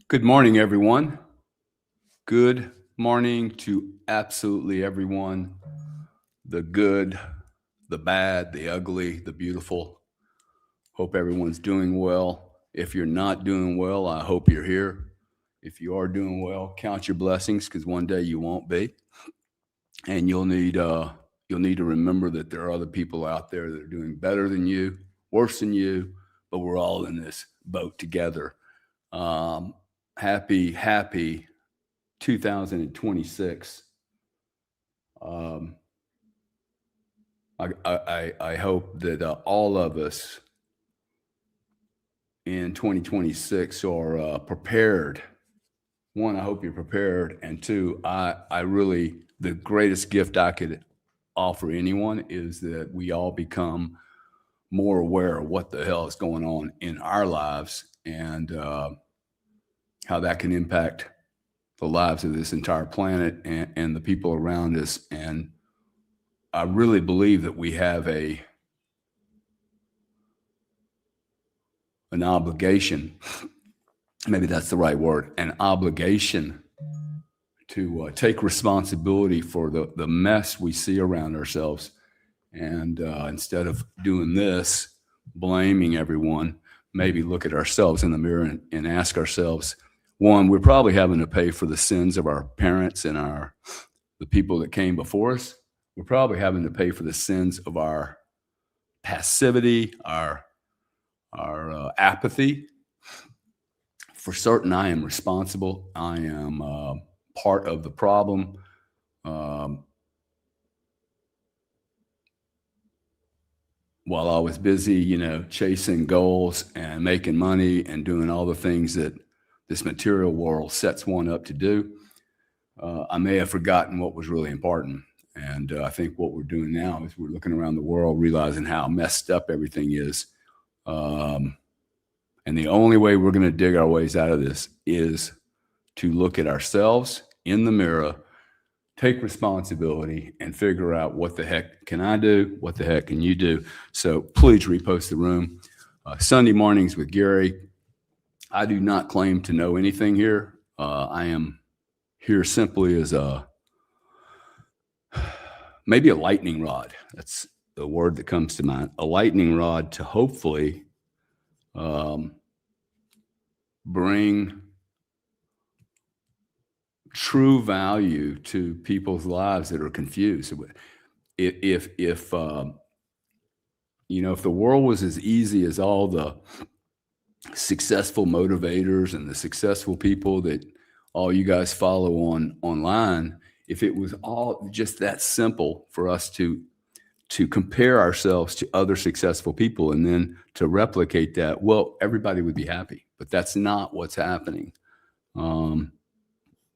Good morning, everyone. Good morning to absolutely everyone. The good, the bad, the ugly, the beautiful. Hope everyone's doing well. If you're not doing well, I hope you're here. If you are doing well, count your blessings because one day you won't be, and you'll need to remember that there are other people out there that are doing better than you, worse than you, but we're all in this boat together. Um, happy 2026. Um, I hope that all of us in 2026 are prepared. One, I hope you're prepared, and two, I really the greatest gift I could offer anyone is that we all become more aware of what the hell is going on in our lives and how that can impact the lives of this entire planet and the people around us. And I really believe that we have an obligation, maybe that's the right word, an obligation to take responsibility for the mess we see around ourselves. And instead of doing this, blaming everyone, maybe look at ourselves in the mirror and ask ourselves, one, we're probably having to pay for the sins of our parents and the people that came before us. We're probably having to pay for the sins of our passivity, our apathy. For certain, I am responsible. I am part of the problem. Um, while I was busy, chasing goals and making money and doing all the things that this material world sets one up to do, I may have forgotten what was really important. And I think what we're doing now is we're looking around the world, realizing how messed up everything is. And the only way we're going to dig our ways out of this is to look at ourselves in the mirror, take responsibility, and figure out what the heck can I do? What the heck can you do? So please repost the room. Sunday mornings with Gary. I do not claim to know anything here. I am here simply as maybe a lightning rod. That's the word that comes to mind. A lightning rod to hopefully bring true value to people's lives that are confused. If if the world was as easy as all the successful motivators and the successful people that all you guys follow online, if it was all just that simple for us to compare ourselves to other successful people and then to replicate that, well, everybody would be happy. But that's not what's happening.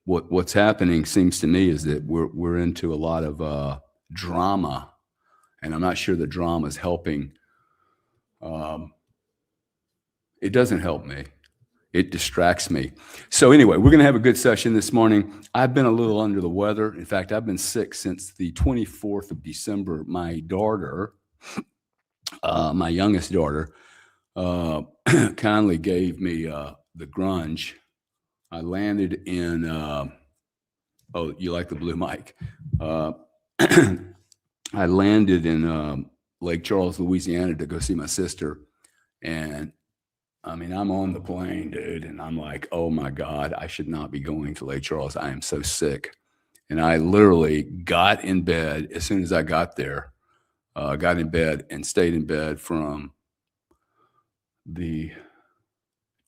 What's happening seems to me is that we're into a lot of drama, and I'm not sure the drama is helping. It doesn't help me. It distracts me. So anyway, we're going to have a good session this morning. I've been a little under the weather. In fact, I've been sick since the 24th of December. My daughter, my youngest daughter, kindly gave me the grunge. I landed in, oh, you like the blue mic? I landed in Lake Charles, Louisiana to go see my sister. And I mean, I'm on the plane, dude, and I'm like, oh my God, I should not be going to Lake Charles. I am so sick. And I literally got in bed as soon as I got there, got in bed and stayed in bed from the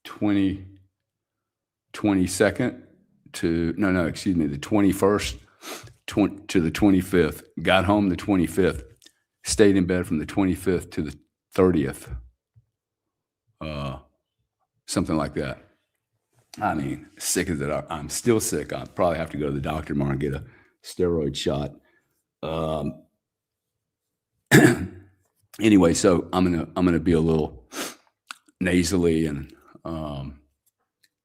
22nd to, no, excuse me, the 21st to the 25th. Got home the 25th, stayed in bed from the 25th to the 30th. Something like that. I mean, sick as it. I'm still sick. I'll probably have to go to the doctor tomorrow and get a steroid shot. Anyway, so I'm gonna be a little nasally and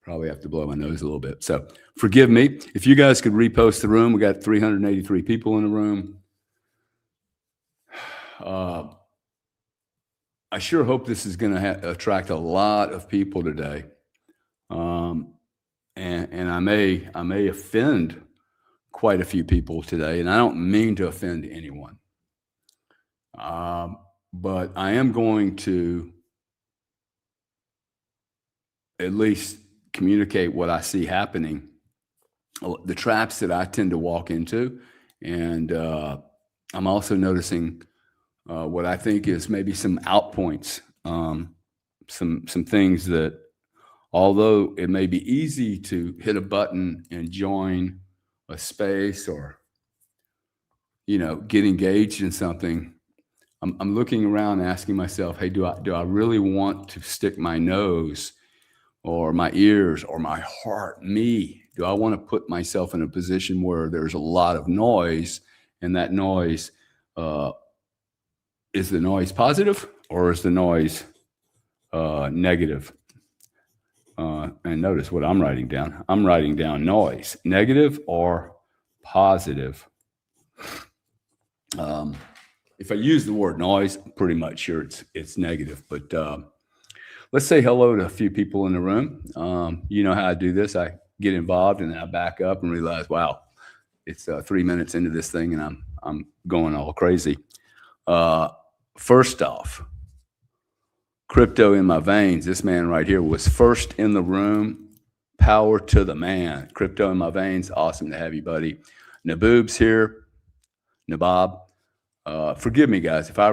probably have to blow my nose a little bit. So forgive me. If you guys could repost the room, we got 383 people in the room. I sure hope this is going to attract a lot of people today. and I may offend quite a few people today, and I don't mean to offend anyone. But I am going to at least communicate what I see happening, the traps that I tend to walk into. And I'm also noticing what I think is maybe some outpoints, some things that, although it may be easy to hit a button and join a space or, get engaged in something, I'm looking around asking myself, hey, do I really want to stick my nose or my ears or my heart, me? Do I want to put myself in a position where there's a lot of noise, and that noise, is the noise positive or is the noise negative? And notice what I'm writing down. I'm writing down noise, negative or positive. If I use the word noise, I'm pretty much sure it's negative. But let's say hello to a few people in the room. You know how I do this. I get involved and then I back up and realize, wow, it's 3 minutes into this thing and I'm going all crazy. First off, crypto in my veins. This man right here was first in the room. Power to the man. Crypto in my veins. Awesome to have you, buddy. Naboob's here. Nabob. Forgive me, guys, if I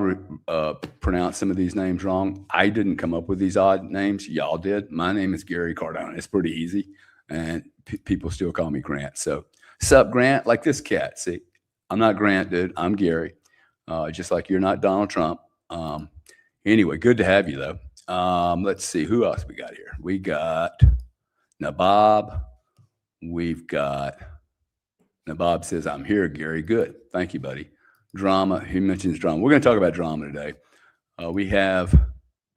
pronounce some of these names wrong. I didn't come up with these odd names. Y'all did. My name is Gary Cardone. It's pretty easy, and people still call me Grant. So, sup, Grant? Like this cat. See, I'm not Grant, dude. I'm Gary. Just like you're not Donald Trump. Anyway, good to have you, though. Let's see. Who else we got here? We got Nabob. We've got Nabob says, I'm here, Gary. Good. Thank you, buddy. Drama. He mentions drama. We're going to talk about drama today. We have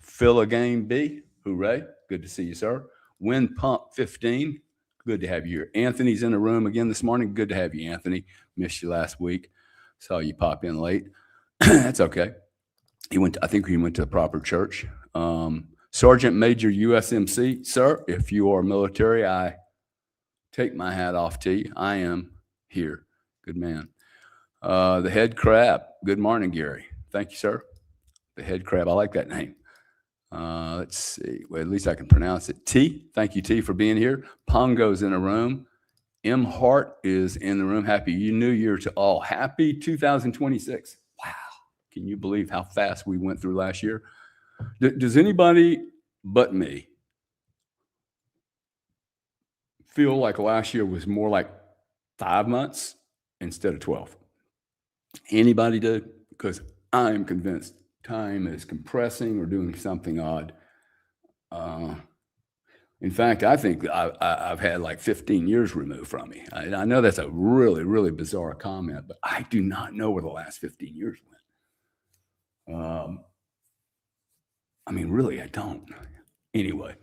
Phil Game B. Hooray. Good to see you, sir. Wind Pump 15. Good to have you here. Anthony's in the room again this morning. Good to have you, Anthony. Missed you last week. Saw you pop in late. That's okay. I think he went to the proper church. Sergeant Major USMC, sir, if you are military, I take my hat off to you. I am here. Good man. The Head Crab. Good morning, Gary. Thank you, sir. The Head Crab. I like that name. Let's see. Well, at least I can pronounce it. T. Thank you, T, for being here. Pongo's in the room. M. Hart is in the room. Happy New Year to all. Happy 2026. Wow. Can you believe how fast we went through last year? Does anybody but me feel like last year was more like 5 months instead of 12? Anybody do? Because I am convinced time is compressing or doing something odd. In fact, I think I've had like 15 years removed from me. I know that's a really, really bizarre comment, but I do not know where the last 15 years went. I mean, really, I don't. Anyway,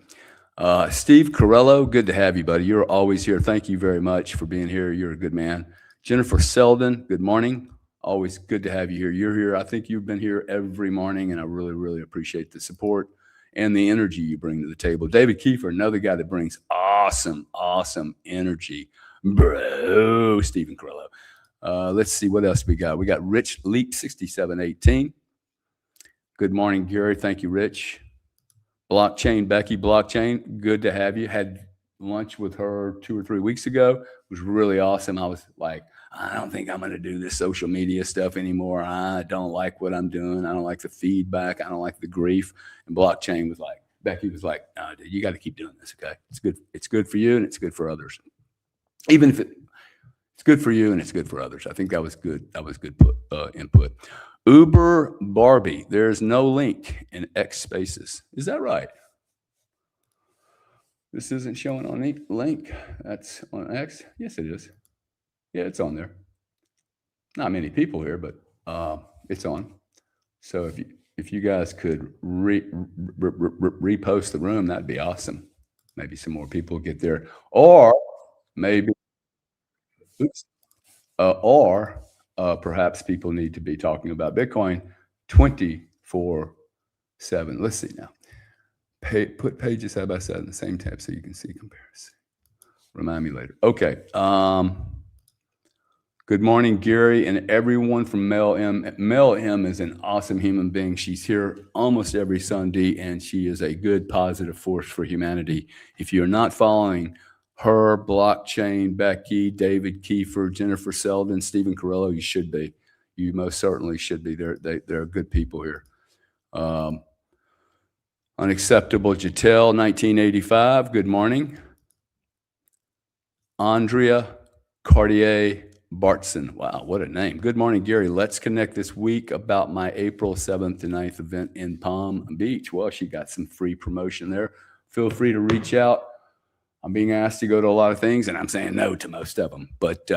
Steve Corello, good to have you, buddy. You're always here. Thank you very much for being here. You're a good man. Jennifer Selden, good morning. Always good to have you here. You're here. I think you've been here every morning, and I really, really appreciate the support and the energy you bring to the table. David Kiefer, another guy that brings awesome, awesome energy. Bro, Stephen Corello. Let's see what else we got. We got Rich Leak 6718. Good morning, Gary. Thank you, Rich. Blockchain, Becky, Blockchain, good to have you. Had lunch with her 2 or 3 weeks ago. It was really awesome. I was like, I don't think I'm going to do this social media stuff anymore. I don't like what I'm doing. I don't like the feedback. I don't like the grief. And Blockchain was like, Becky was like, no, dude, you got to keep doing this, okay? It's good. It's good for you and it's good for others. Even if it's good for you and it's good for others. I think that was good. That was good input. Uber Barbie, there's no link in X Spaces. Is that right? This isn't showing on the link. That's on X. Yes, it is. Yeah, it's on there. Not many people here, but it's on. So if you guys could repost the room, that'd be awesome. Maybe some more people get there, or maybe, perhaps people need to be talking about Bitcoin 24/7. Let's see now. Put pages side by side in the same tab so you can see comparison. Remind me later. Okay. Good morning, Gary, and everyone from Mel M. Mel M is an awesome human being. She's here almost every Sunday, and she is a good, positive force for humanity. If you're not following her, Blockchain, Becky, David Kiefer, Jennifer Selden, Stephen Carello, you should be. You most certainly should be. They're good people here. Unacceptable Jatel, 1985. Good morning. Andrea Cartier Bartson. Wow, what a name. Good morning, Gary. Let's connect this week about my April 7th to 9th event in Palm Beach. Well, she got some free promotion there. Feel free to reach out. I'm being asked to go to a lot of things, and I'm saying no to most of them. But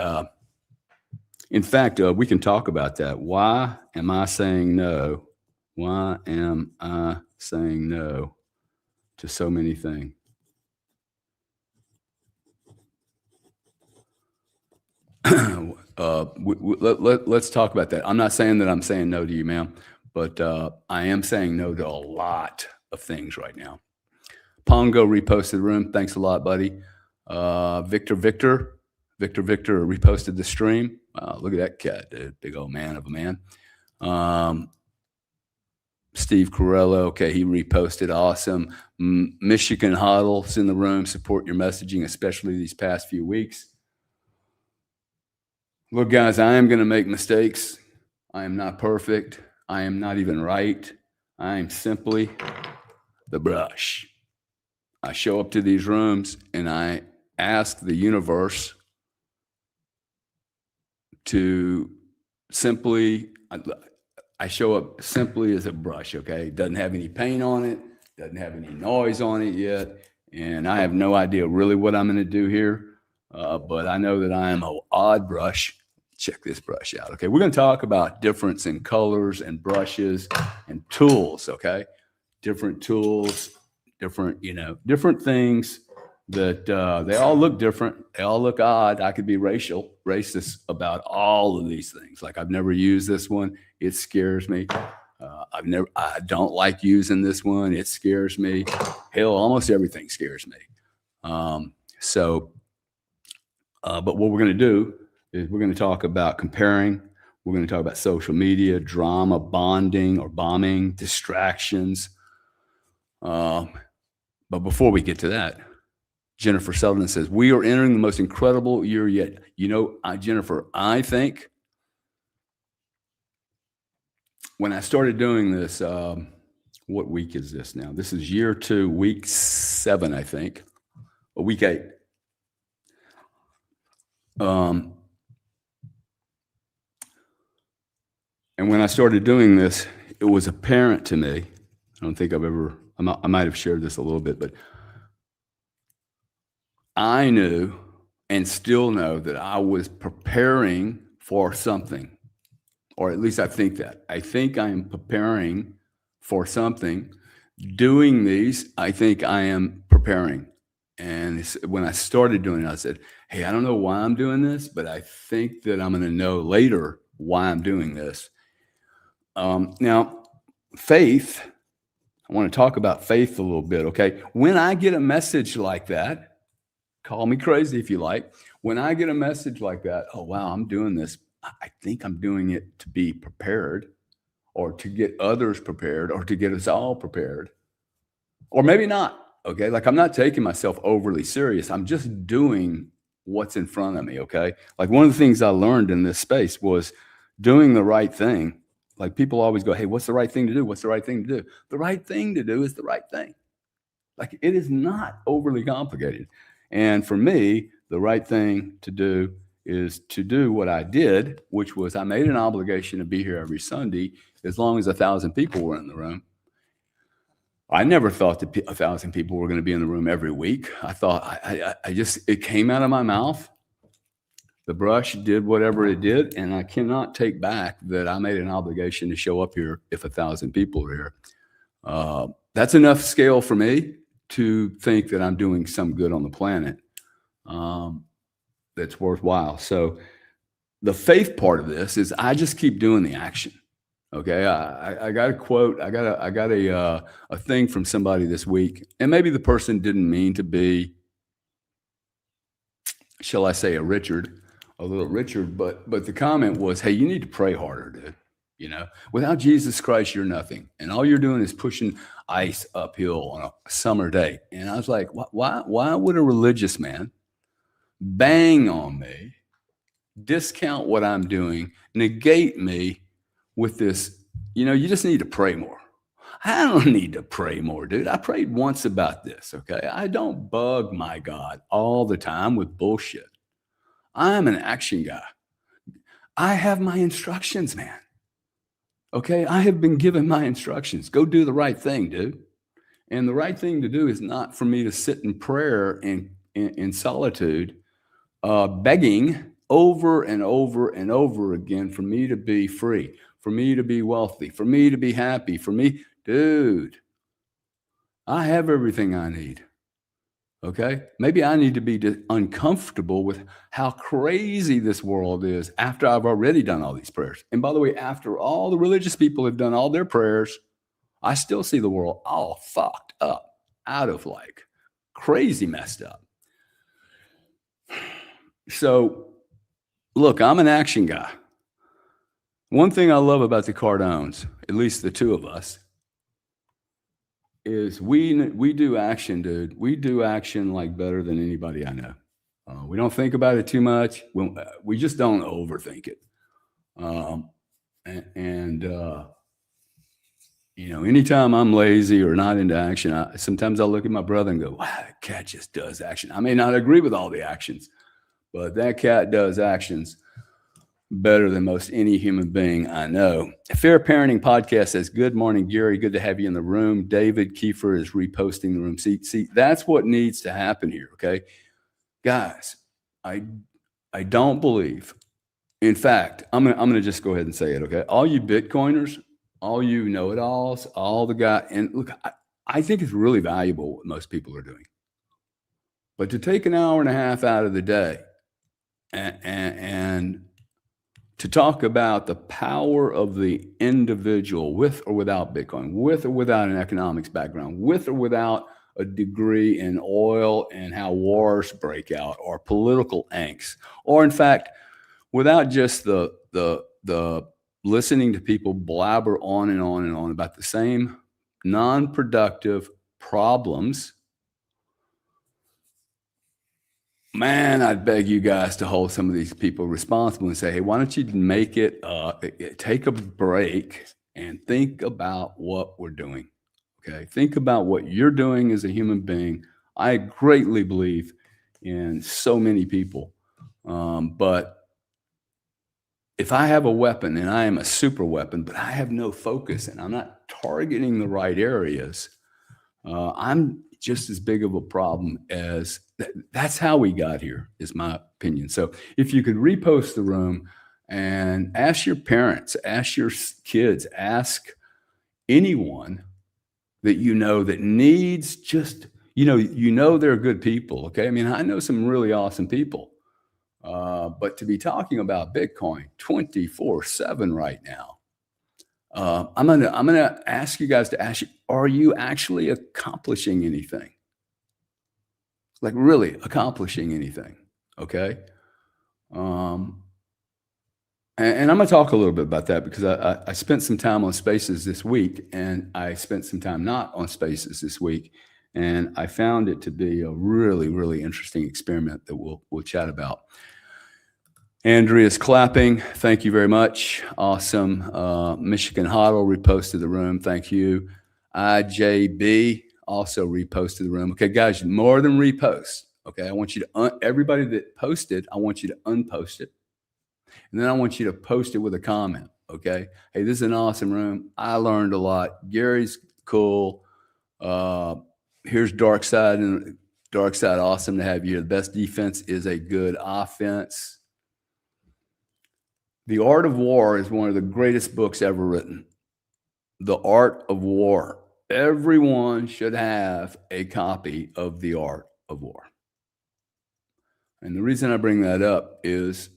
in fact, we can talk about that. Why am I saying no? Why am I saying no to so many things? Let's talk about that. I'm not saying that I'm saying no to you, ma'am, but I am saying no to a lot of things right now. Pongo reposted the room. Thanks a lot, buddy. Victor reposted the stream. Wow, look at that cat, dude. Big old man of a man. Steve Carello, okay, he reposted. Awesome. Michigan Huddle's in the room. Support your messaging, especially these past few weeks. Look, guys, I am going to make mistakes. I am not perfect. I am not even right. I am simply the brush. I show up to these rooms and I ask the universe to simply, I show up simply as a brush, okay? Doesn't have any paint on it, doesn't have any noise on it yet, and I have no idea really what I'm going to do here. But I know that I am an odd brush. Check this brush out. Okay, we're going to talk about difference in colors and brushes and tools. Okay, different tools, different things that they all look different. They all look odd. I could be racist about all of these things. Like I've never used this one. It scares me. I don't like using this one. It scares me. Hell, almost everything scares me. But what we're going to do is we're going to talk about comparing. We're going to talk about social media, drama, bonding or bombing, distractions. But before we get to that, Jennifer Selden says, we are entering the most incredible year yet. You know, Jennifer, I think when I started doing this, what week is this now? This is year 2, week 7, I think, or week 8. And when I started doing this, it was apparent to me. I don't think I might have shared this a little bit, but I knew and still know that I was preparing for something, or at least I think that. I think I am preparing for something. Doing these, I think I am preparing. And when I started doing it, I said, hey, I don't know why I'm doing this, but I think that I'm going to know later why I'm doing this. Now, faith, I want to talk about faith a little bit, okay? When I get a message like that, call me crazy if you like. When I get a message like that, oh, wow, I'm doing this. I think I'm doing it to be prepared or to get others prepared or to get us all prepared. Or maybe not, okay? Like I'm not taking myself overly serious. I'm just doing what's in front of me, okay? Like one of the things I learned in this space was doing the right thing. Like people always go, hey, what's the right thing to do? What's the right thing to do? The right thing to do is the right thing. Like it is not overly complicated. And for me, the right thing to do is to do what I did, which was I made an obligation to be here every Sunday as long as 1,000 people were in the room. I never thought that 1,000 people were going to be in the room every week. I thought it came out of my mouth. The brush did whatever it did, and I cannot take back that I made an obligation to show up here if 1,000 people are here. That's enough scale for me to think that I'm doing some good on the planet that's worthwhile. So the faith part of this is I just keep doing the action. Okay, I got a quote. I got a thing from somebody this week, and maybe the person didn't mean to be shall I say, a little Richard, but the comment was, hey, you need to pray harder, dude. You know, without Jesus Christ, you're nothing. And all you're doing is pushing ice uphill on a summer day. And I was like, why would a religious man bang on me, discount what I'm doing, negate me with this, you just need to pray more. I don't need to pray more, dude. I prayed once about this, okay? I don't bug my God all the time with bullshit. I'm an action guy. I have my instructions, man. Okay? I have been given my instructions. Go do the right thing, dude. And the right thing to do is not for me to sit in prayer in solitude, begging over and over and over again for me to be free, for me to be wealthy, for me to be happy, for me. Dude, I have everything I need. Okay? Maybe I need to be uncomfortable with how crazy this world is after I've already done all these prayers. And by the way, after all the religious people have done all their prayers, I still see the world all fucked up, out of like crazy messed up. So, look, I'm an action guy. One thing I love about the Cardones, at least the two of us, is we do action, dude. We do action like better than anybody I know. We don't think about it too much. We just don't overthink it. Anytime I'm lazy or not into action, sometimes I'll look at my brother and go, wow, that cat just does action. I may not agree with all the actions, but that cat does actions better than most any human being I know. Fair Parenting Podcast says, good morning, Gary. Good to have you in the room. David Kiefer is reposting the room. See, that's what needs to happen here, okay? Guys, I don't believe. In fact, I'm gonna just go ahead and say it, okay? All you Bitcoiners, all you know-it-alls, all the guys, and look, I think it's really valuable what most people are doing. But to take an hour and a half out of the day and to talk about the power of the individual with or without Bitcoin, with or without an economics background, with or without a degree in oil and how wars break out or political angst, or in fact, without just the listening to people blabber on and on and on about the same non-productive problems. Man, I'd beg you guys to hold some of these people responsible and say, hey, why don't you make it, take a break and think about what we're doing, okay? Think about what you're doing as a human being. I greatly believe in so many people, but if I have a weapon and I am a super weapon, but I have no focus and I'm not targeting the right areas, I'm just as big of a problem as that's how we got here, is my opinion. So if you could repost the room and ask your parents, ask your kids, ask anyone that you know that needs just, they're good people. Okay. I mean, I know some really awesome people, but to be talking about Bitcoin 24/7 right now, I'm gonna ask you guys to ask you, are you actually accomplishing anything? Like really accomplishing anything? Okay. And I'm gonna talk a little bit about that because I spent some time on Spaces this week, and I spent some time not on Spaces this week, and I found it to be a really, really interesting experiment that we'll chat about. Andrea's clapping. Thank you very much. Awesome. Michigan Huddle reposted the room. Thank you. IJB also reposted the room. Okay, guys, more than repost. Okay, I want you to, everybody that posted, I want you to unpost it. And then I want you to post it with a comment. Okay. Hey, this is an awesome room. I learned a lot. Gary's cool. Here's Dark Side, and Dark Side, awesome to have you here. The best defense is a good offense. The Art of War is one of the greatest books ever written. The Art of War. Everyone should have a copy of The Art of War. And the reason I bring that up is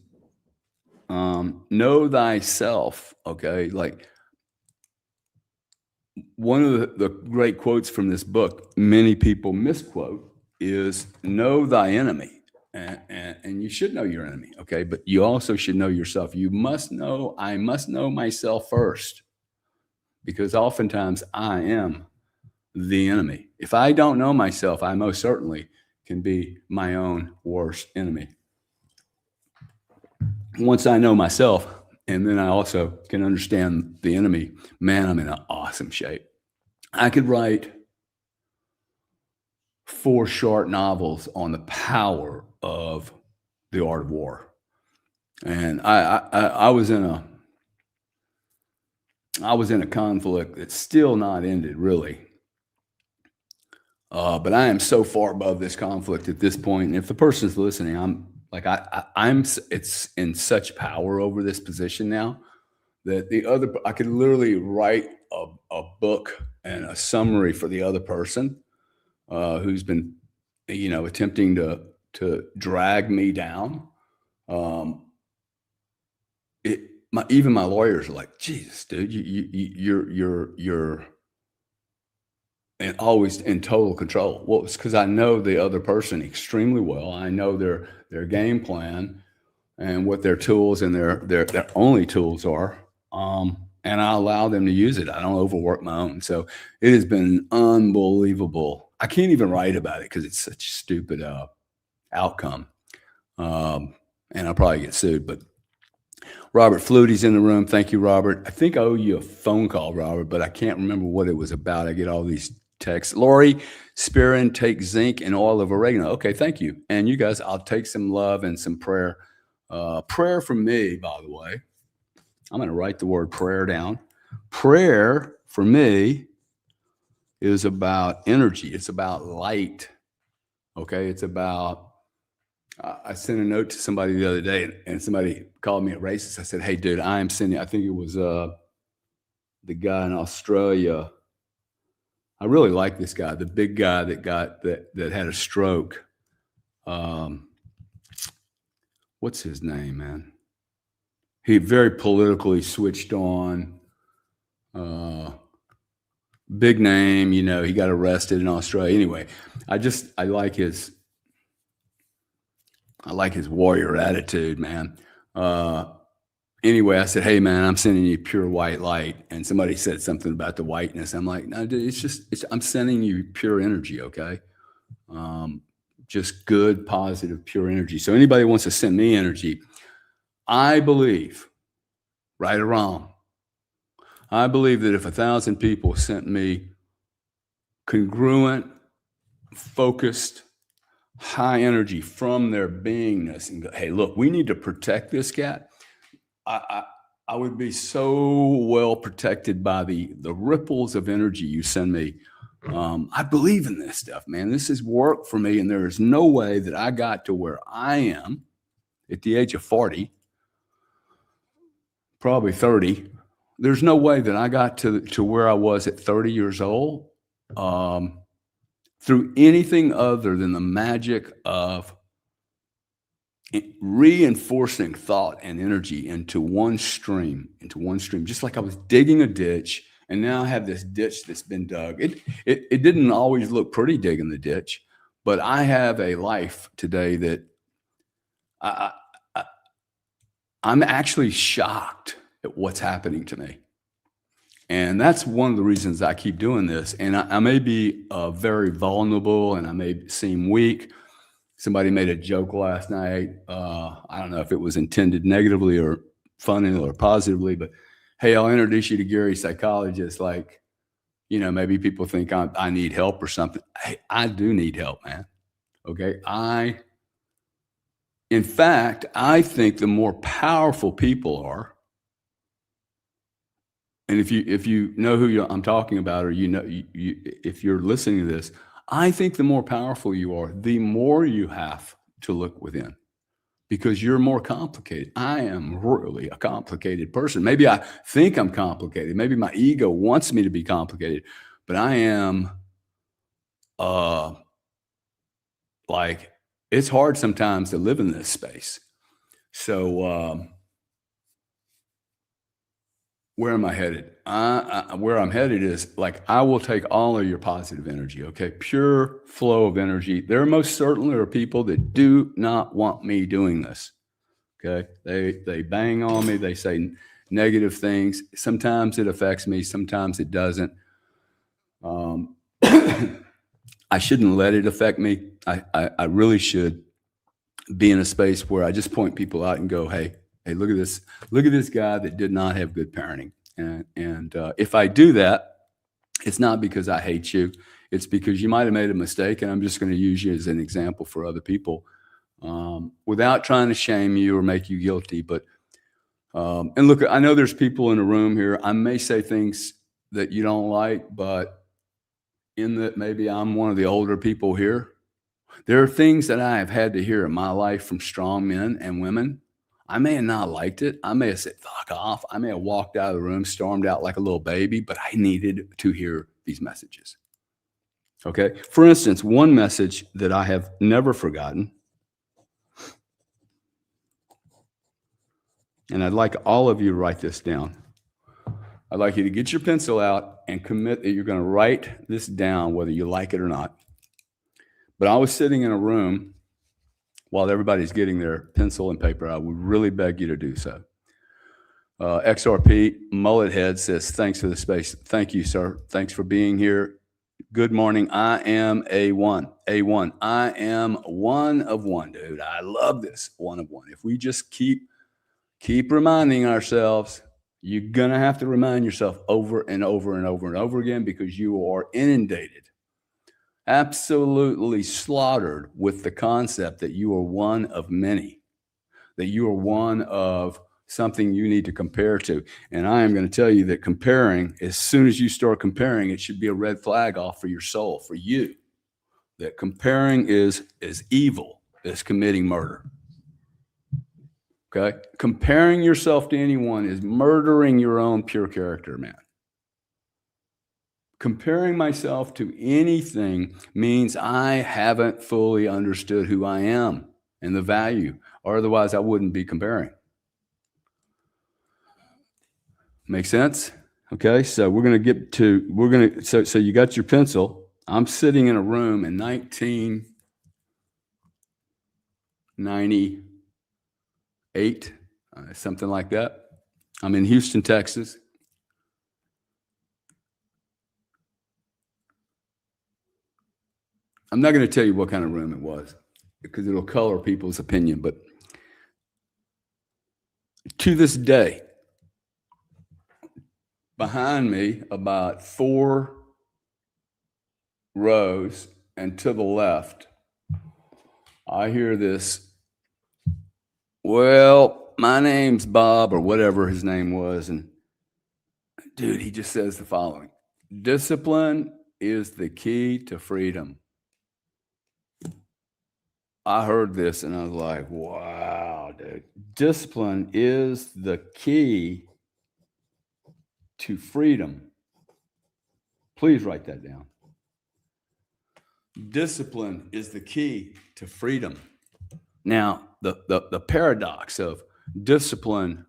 know thyself, okay? Like one of the great quotes from this book, many people misquote, is know thy enemy. and you should know your enemy, okay? But you also should know yourself. I must know myself first, because oftentimes I am the enemy. If I don't know myself, I most certainly can be my own worst enemy. Once I know myself, and then I also can understand the enemy, man, I'm in an awesome shape. I could write 4 short novels on the power of the art of war. And I was in a conflict that's still not ended, really. But I am so far above this conflict at this point. And if the person's listening, it's in such power over this position now that I could literally write a book and a summary for the other person who's been, attempting to drag me down. Even my lawyers are like, Jesus, dude, you're and always in total control. Well, it's because I know the other person extremely well. I know their game plan and what their tools and their only tools are. And I allow them to use it. I don't overwork my own. So it has been unbelievable. I can't even write about it because it's such a stupid outcome. And I'll probably get sued. But Robert Flutie's in the room. Thank you, Robert. I think I owe you a phone call, Robert, but I can't remember what it was about. I get all these texts. Lori, Spirin, take zinc and oil of oregano. Okay, thank you. And you guys, I'll take some love and some prayer. Prayer for me, by the way. I'm going to write the word prayer down. Prayer for me is about energy. It's about light. Okay, it's about, I sent a note to somebody the other day, and somebody called me a racist. I said, hey, dude, I think it was the guy in Australia. I really like this guy, the big guy that had a stroke. What's his name, man? He very politically switched on. Big name, he got arrested in Australia. Anyway, I like his warrior attitude, man. Anyway, I said, hey, man, I'm sending you pure white light. And somebody said something about the whiteness. I'm like, no, dude, I'm sending you pure energy, okay? Just good, positive, pure energy. So anybody wants to send me energy, I believe, right or wrong, I believe that if 1,000 people sent me congruent, focused, high energy from their beingness and go, hey, look, we need to protect this cat, I would be so well protected by the ripples of energy you send me. I believe in this stuff, man. This has worked for me, and there is no way that I got to where I am at the age of 40, probably 30. There's no way that I got to where I was at 30 years old through anything other than the magic of reinforcing thought and energy into one stream, just like I was digging a ditch, and now I have this ditch that's been dug. It didn't always look pretty digging the ditch, but I have a life today that I'm actually shocked at what's happening to me. And that's one of the reasons I keep doing this. And I may be very vulnerable, and I may seem weak. Somebody made a joke last night. I don't know if it was intended negatively or funny or positively, but hey, I'll introduce you to Gary's psychologist. Like, maybe people think I need help or something. Hey, I do need help, man. Okay. In fact, I think the more powerful people are, and if you know who I'm talking about, or if you're listening to this, I think the more powerful you are, the more you have to look within, because you're more complicated. I am really a complicated person. Maybe I think I'm complicated. Maybe my ego wants me to be complicated, but I am like, it's hard sometimes to live in this space. So where am I headed? Where I'm headed is like, I will take all of your positive energy, okay? Pure flow of energy. There most certainly are people that do not want me doing this, okay? They bang on me. They say negative things. Sometimes it affects me. Sometimes it doesn't. I shouldn't let it affect me. I really should be in a space where I just point people out and go, hey, look at this guy that did not have good parenting. And if I do that, it's not because I hate you. It's because you might have made a mistake, and I'm just going to use you as an example for other people, without trying to shame you or make you guilty. But and look, I know there's people in the room here. I may say things that you don't like, but in that maybe I'm one of the older people here. There are things that I have had to hear in my life from strong men and women. I may have not liked it. I may have said, fuck off. I may have walked out of the room, stormed out like a little baby, but I needed to hear these messages. Okay. For instance, one message that I have never forgotten, and I'd like all of you to write this down. I'd like you to get your pencil out and commit that you're going to write this down, whether you like it or not. But I was sitting in a room while everybody's getting their pencil and paper. I would really beg you to do so. XRP Mullet Head says, thanks for the space. Thank you, sir. Thanks for being here. Good morning. I am A1. A1. I am one of one, dude. I love this. One of one. If we just keep reminding ourselves, you're going to have to remind yourself over and over and over and over again, because you are inundated, absolutely slaughtered with the concept that you are one of many, that you are one of something you need to compare to. And I am going to tell you that comparing, as soon as you start comparing, it should be a red flag off for your soul, for you, that comparing is evil, is committing murder. Okay? Comparing yourself to anyone is murdering your own pure character, man. Comparing myself to anything means I haven't fully understood who I am and the value, or otherwise I wouldn't be comparing. Make sense? Okay, so we're going to get to, so you got your pencil. I'm sitting in a room in 1998, something like that. I'm in Houston, Texas. I'm not going to tell you what kind of room it was, because it'll color people's opinion. But to this day, behind me, about 4 rows and to the left, I hear this, well, my name's Bob, or whatever his name was. And dude, he just says the following: discipline is the key to freedom. I heard this and I was like, wow, dude. Discipline is the key to freedom. Please write that down. Discipline is the key to freedom. Now, the paradox of discipline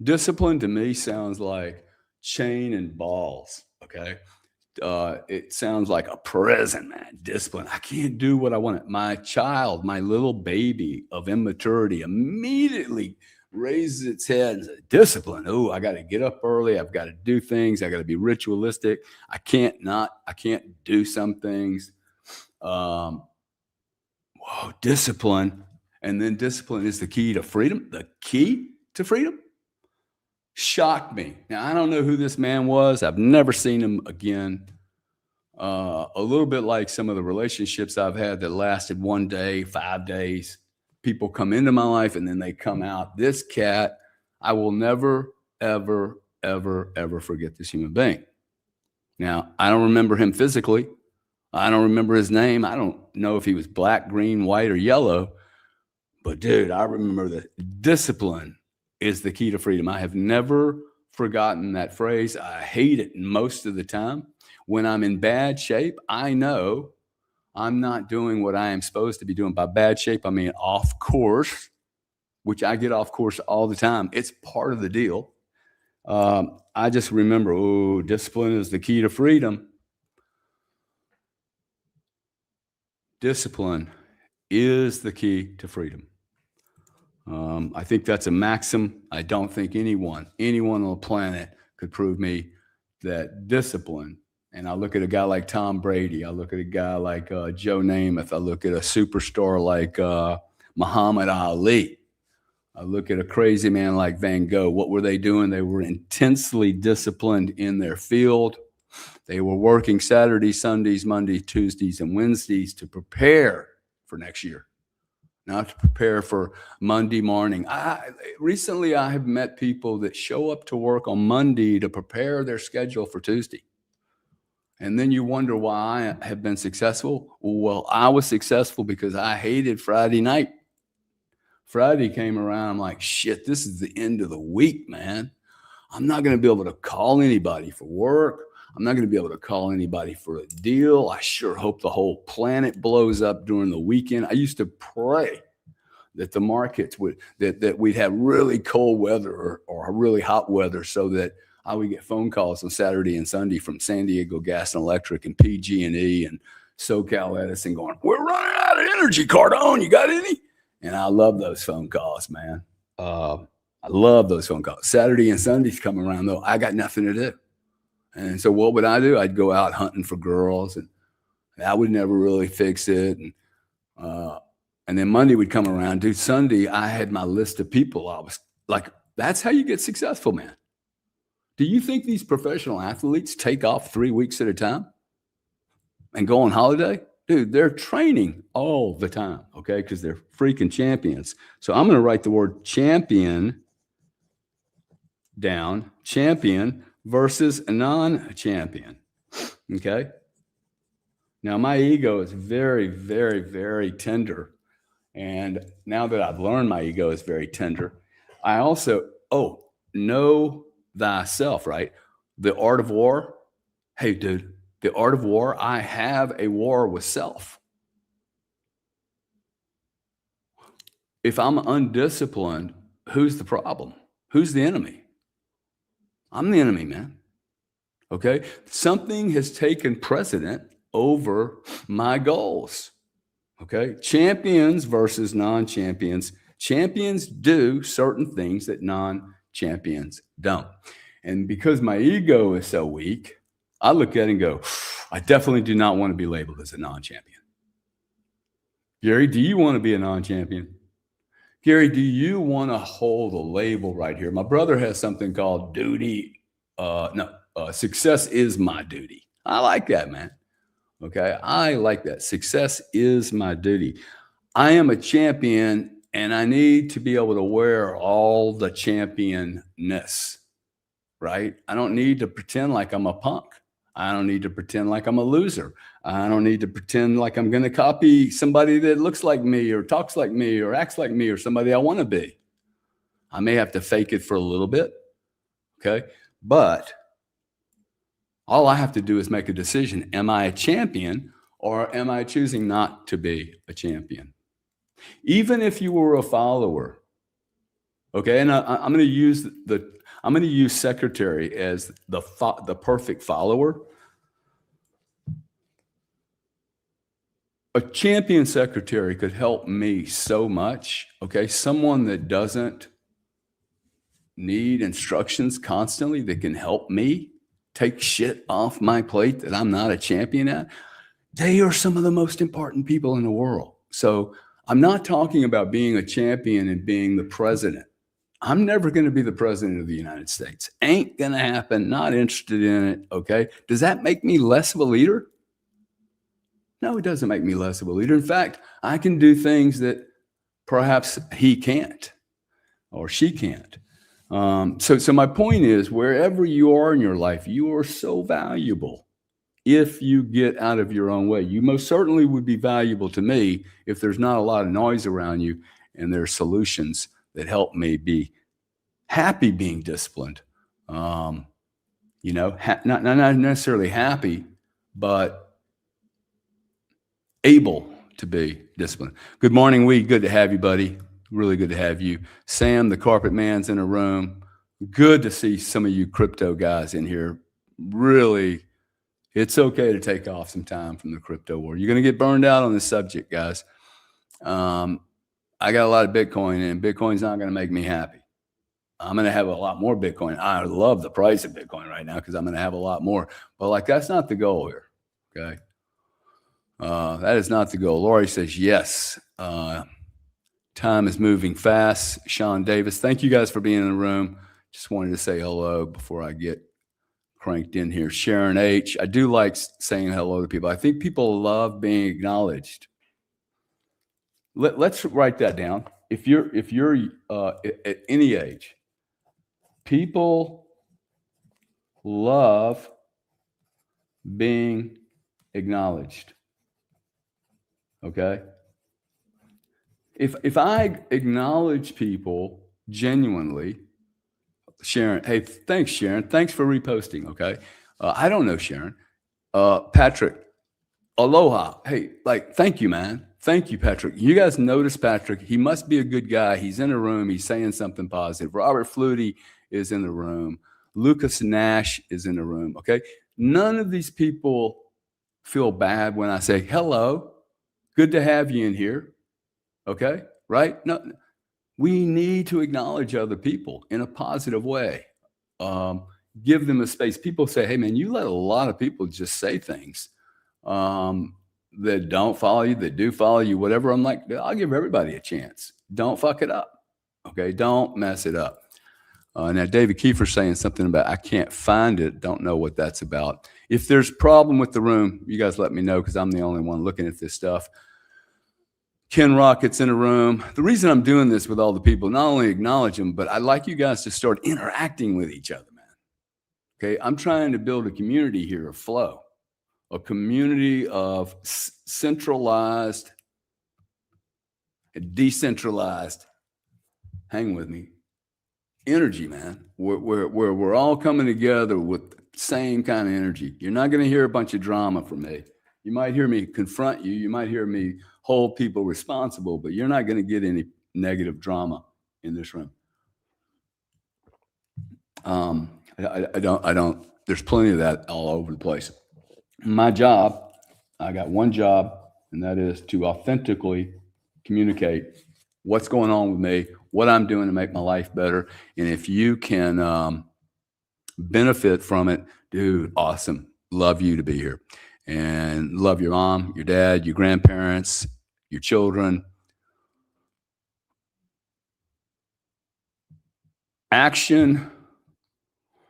to me sounds like chain and balls, okay? It sounds like a prison, man. Discipline. I can't do what I want. My child, my little baby of immaturity, immediately raises its head and says, discipline. Oh, I got to get up early. I've got to do things. I got to be ritualistic. I can't do some things. Whoa, discipline. And then discipline is the key to freedom. The key to freedom shocked me. Now, I don't know who this man was. I've never seen him again. A little bit like some of the relationships I've had that lasted 1 day, 5 days. People come into my life and then they come out. This cat, I will never, ever, ever, ever forget this human being. Now, I don't remember him physically. I don't remember his name. I don't know if he was black, green, white, or yellow. But dude, I remember that discipline is the key to freedom. I have never forgotten that phrase. I hate it most of the time. When I'm in bad shape, I know I'm not doing what I am supposed to be doing. By bad shape, I mean off course, which I get off course all the time. It's part of the deal. I just remember, oh, discipline is the key to freedom. Discipline is the key to freedom. I think that's a maxim. I don't think anyone on the planet could prove me that discipline. And I look at a guy like Tom Brady. I look at a guy like Joe Namath. I look at a superstar like Muhammad Ali. I look at a crazy man like Van Gogh. What were they doing? They were intensely disciplined in their field. They were working Saturdays, Sundays, Mondays, Tuesdays, and Wednesdays to prepare for next year, not to prepare for Monday morning. Recently, I have met people that show up to work on Monday to prepare their schedule for Tuesday. And then you wonder why I have been successful. Well, I was successful because I hated Friday night. Friday came around, I'm like, shit, this is the end of the week, man. I'm not going to be able to call anybody for work. I'm not going to be able to call anybody for a deal. I sure hope the whole planet blows up during the weekend. I used to pray that the markets that we'd have really cold weather or really hot weather so that I would get phone calls on Saturday and Sunday from San Diego Gas and Electric and PG&E and SoCal Edison going, we're running out of energy, Cardone. You got any? And I love those phone calls, man. I love those phone calls. Saturday and Sundays come around, though, I got nothing to do. And so what would I do? I'd go out hunting for girls, and I would never really fix it. And then Monday would come around. Dude, Sunday, I had my list of people. I was like, that's how you get successful, man. Do you think these professional athletes take off 3 weeks at a time and go on holiday? Dude, they're training all the time, okay, because they're freaking champions. So I'm going to write the word champion down, champion versus a non-champion, okay? Now, my ego is very, very, very tender. And now that I've learned my ego is very tender, I also, know thyself, right? The art of war. Hey, dude, the art of war, I have a war with self. If I'm undisciplined, who's the problem? Who's the enemy? I'm the enemy, man. Okay? Something has taken precedent over my goals. Okay? Champions versus non-champions. Champions do certain things that non-champions don't. And because my ego is so weak, I look at it and go, I definitely do not want to be labeled as a non-champion. Gary, do you want to be a non-champion? Gary, do you want to hold a label right here? My brother has something called duty. Success is my duty. I like that, man. Okay, I like that. Success is my duty. I am a champion, and I need to be able to wear all the championness, right? I don't need to pretend like I'm a punk. I don't need to pretend like I'm a loser. I don't need to pretend like I'm going to copy somebody that looks like me or talks like me or acts like me or somebody I want to be. I may have to fake it for a little bit, okay? But all I have to do is make a decision. Am I a champion or am I choosing not to be a champion? Even if you were a follower, okay? And I'm going to use secretary as the perfect follower. A champion secretary could help me so much, okay? Someone that doesn't need instructions constantly, that can help me take shit off my plate that I'm not a champion at. They are some of the most important people in the world. So I'm not talking about being a champion and being the president. I'm never going to be the president of the United States. Ain't going to happen. Not interested in it. Okay. Does that make me less of a leader? No, it doesn't make me less of a leader. In fact, I can do things that perhaps he can't or she can't. So my point is, wherever you are in your life, you are so valuable. If you get out of your own way, you most certainly would be valuable to me if there's not a lot of noise around you and there are solutions that help me be happy being disciplined. Not necessarily happy, but able to be disciplined. Good morning, Good to have you, buddy. Really good to have you. Sam, the carpet man's in a room. Good to see some of you crypto guys in here. Really, it's okay to take off some time from the crypto world. You're going to get burned out on this subject, guys. I got a lot of Bitcoin, and Bitcoin's not going to make me happy. I'm going to have a lot more Bitcoin. I love the price of Bitcoin right now because I'm going to have a lot more. But like, that's not the goal here. Okay. That is not the goal. Lori says, yes. Time is moving fast. Sean Davis, thank you guys for being in the room. Just wanted to say hello before I get cranked in here. Sharon H. I do like saying hello to people. I think people love being acknowledged. Let's write that down. If you're at any age, people love being acknowledged. Okay. If I acknowledge people genuinely, Sharon, hey, thanks, Sharon. Thanks for reposting. Okay. I don't know Sharon. Patrick, aloha. Hey, like, thank you, man. Thank you, Patrick. You guys notice Patrick. He must be a good guy. He's in the room. He's saying something positive. Robert Flutie is in the room. Lucas Nash is in the room. Okay. None of these people feel bad when I say, hello, good to have you in here. Okay. Right. No, we need to acknowledge other people in a positive way. Give them a space. People say, hey, man, you let a lot of people just say things that don't follow you, that do follow you, whatever. I'm like, I'll give everybody a chance. Don't fuck it up. Okay. Don't mess it up. Now, David Kiefer's saying something about, I can't find it. Don't know what that's about. If there's a problem with the room, you guys let me know because I'm the only one looking at this stuff. Ken Rocket's in a room. The reason I'm doing this with all the people, not only acknowledge them, but I'd like you guys to start interacting with each other, man. Okay. I'm trying to build a community here of flow, a community of centralized and decentralized, hang with me, energy, man, where we're all coming together with the same kind of energy. You're not going to hear a bunch of drama from me. You might hear me confront you. You might hear me hold people responsible, but you're not going to get any negative drama in this room. I don't, there's plenty of that all over the place. My job, I got one job, and that is to authentically communicate what's going on with me, what I'm doing to make my life better. And if you can benefit from it, dude, awesome. Love you to be here. And love your mom, your dad, your grandparents, your children. Action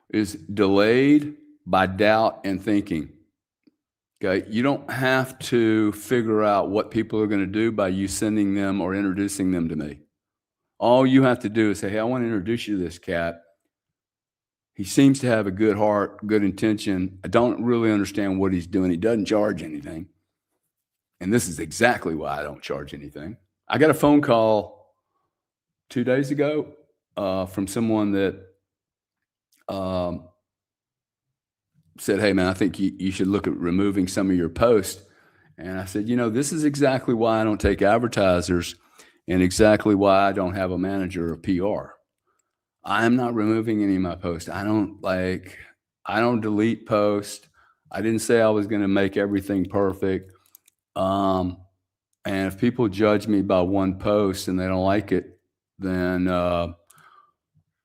is delayed by doubt and thinking. Okay, you don't have to figure out what people are going to do by you sending them or introducing them to me. All you have to do is say, hey, I want to introduce you to this cat. He seems to have a good heart, good intention. I don't really understand what he's doing. He doesn't charge anything. And this is exactly why I don't charge anything. I got a phone call 2 days ago from someone that said, hey, man, I think you should look at removing some of your posts. And I said, this is exactly why I don't take advertisers and exactly why I don't have a manager or PR. I'm not removing any of my posts. I don't delete posts. I didn't say I was going to make everything perfect. And if people judge me by one post and they don't like it, then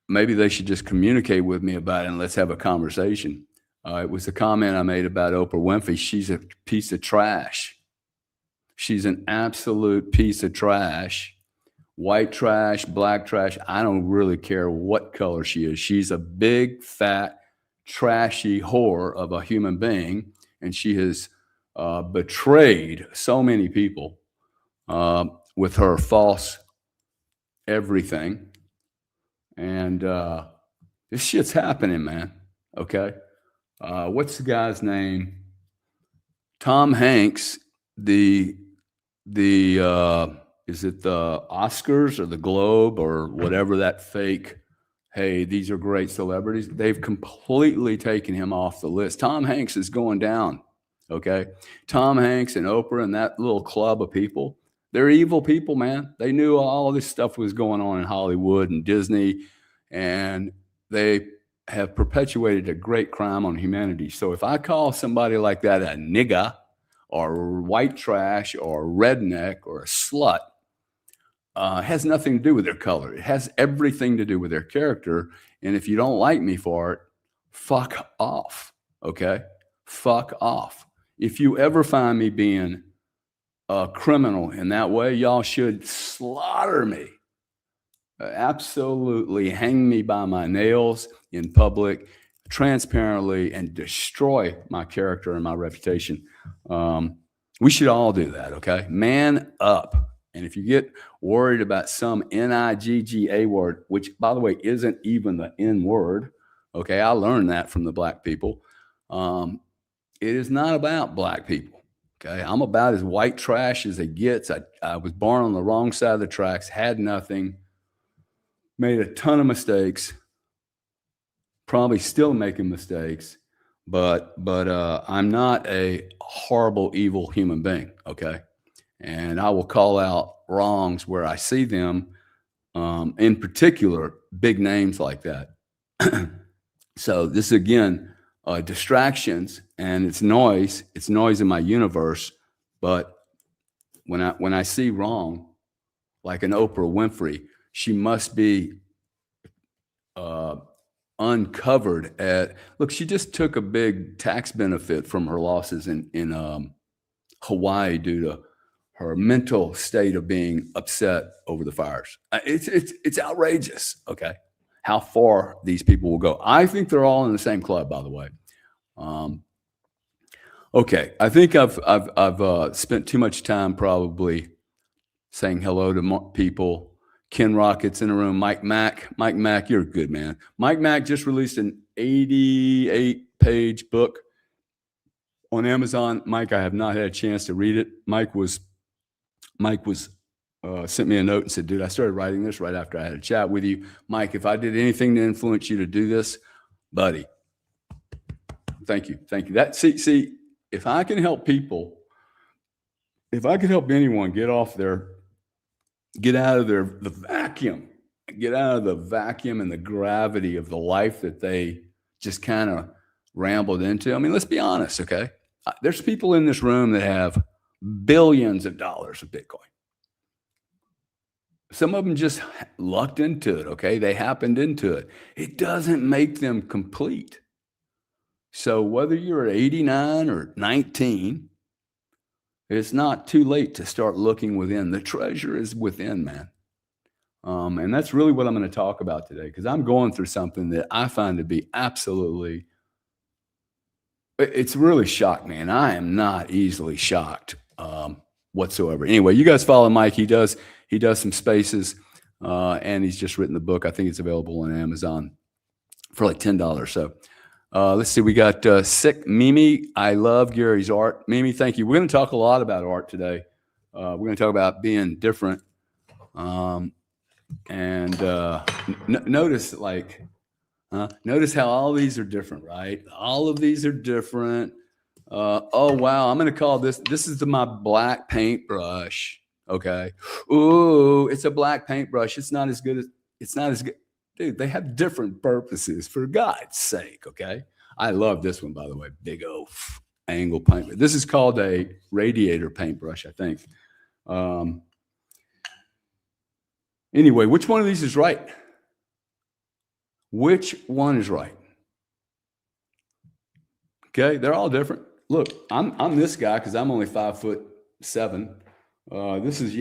maybe they should just communicate with me about it and let's have a conversation. It was a comment I made about Oprah Winfrey. She's a piece of trash. She's an absolute piece of trash. White trash, black trash. I don't really care what color she is. She's a big, fat, trashy whore of a human being. And she has betrayed so many people with her false everything. And this shit's happening, man. Okay. What's the guy's name? Tom Hanks, is it the Oscars or the Globe or whatever that fake, hey, these are great celebrities. They've completely taken him off the list. Tom Hanks is going down, okay? Tom Hanks and Oprah and that little club of people, they're evil people, man. They knew all this stuff was going on in Hollywood and Disney, and they have perpetuated a great crime on humanity. So if I call somebody like that a nigga or white trash or redneck or a slut, has nothing to do with their color. It has everything to do with their character. And if you don't like me for it, fuck off. Okay? Fuck off. If you ever find me being a criminal in that way, y'all should slaughter me. Absolutely hang me by my nails in public, transparently, and destroy my character and my reputation. We should all do that, okay? Man up. And if you get worried about some N-I-G-G-A word, which, by the way, isn't even the N word, okay? I learned that from the black people. It is not about black people, okay? I'm about as white trash as it gets. I was born on the wrong side of the tracks, had nothing, made a ton of mistakes, probably still making mistakes, but I'm not a horrible, evil human being, okay? And I will call out wrongs where I see them, in particular, big names like that. So this, again, distractions, and it's noise in my universe. But when I see wrong, like an Oprah Winfrey, she must be uncovered at, look, she just took a big tax benefit from her losses in Hawaii due to her mental state of being upset over the fires. It's outrageous, okay, how far these people will go. I think they're all in the same club, by the way. Okay, I think I've spent too much time probably saying hello to people. Ken Rocket's in the room. Mike Mack, you're good, man. Mike Mack just released an 88-page book on Amazon. Mike, I have not had a chance to read it. Mike sent me a note and said, dude, I started writing this right after I had a chat with you. Mike, if I did anything to influence you to do this, buddy, thank you. See, if I can help people, if I can help anyone get out of the vacuum and the gravity of the life that they just kind of rambled into. I mean, let's be honest, okay? There's people in this room that have billions of dollars of Bitcoin. Some of them just lucked into it, okay? They happened into it. It doesn't make them complete. So whether you're 89 or 19, it's not too late to start looking within. The treasure is within, man. And that's really what I'm going to talk about today, because I'm going through something that I find to be absolutely, it's really shocked me, and I am not easily shocked whatsoever. Anyway, you guys follow Mike. He does some spaces, and he's just written the book. I think it's available on Amazon for like $10. So let's see. We got Sick Mimi. I love Gary's art. Mimi, thank you. We're going to talk a lot about art today. We're going to talk about being different. Notice notice how all these are different, right? All of these are different. Oh, wow. I'm going to call this is my black paintbrush. Okay. Ooh, it's a black paintbrush. It's not as good. Dude, they have different purposes, for God's sake. Okay. I love this one, by the way. Big O angle paintbrush. This is called a radiator paintbrush, I think. Anyway, which one of these is right? Which one is right? Okay, they're all different. Look, I'm this guy because I'm only 5'7". This is,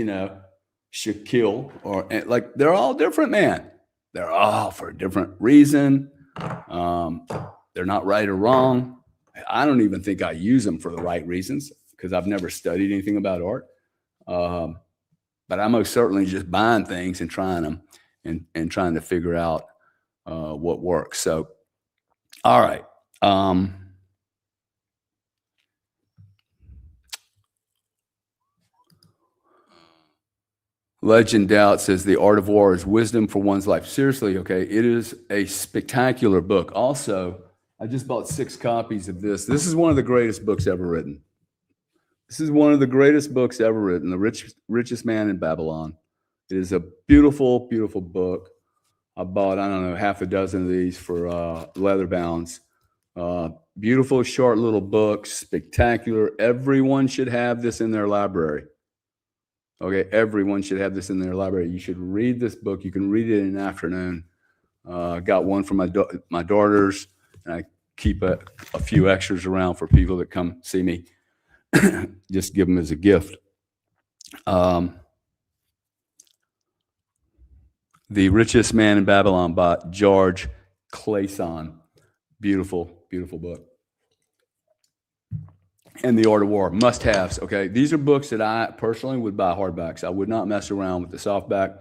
Shaquille, or like, they're all different, man. They're all for a different reason. They're not right or wrong. I don't even think I use them for the right reasons because I've never studied anything about art. But I'm most certainly just buying things and trying them and trying to figure out what works. So, all right. Legend Doubt says The Art of War is wisdom for one's life. Seriously, okay, it is a spectacular book. Also, I just bought 6 copies of this. This is one of the greatest books ever written. This is one of the greatest books ever written, The Richest Man in Babylon. It is a beautiful, beautiful book. I bought, I don't know, half a dozen of these for leather bounds. Beautiful, short little books, spectacular. Everyone should have this in their library. Okay, everyone should have this in their library. You should read this book. You can read it in an afternoon. Got one for my daughters, and I keep a few extras around for people that come see me. Just give them as a gift. The Richest Man in Babylon by George Clason. Beautiful, beautiful book. And The Art of War, must-haves, okay? These are books that I personally would buy hardbacks. I would not mess around with the softback.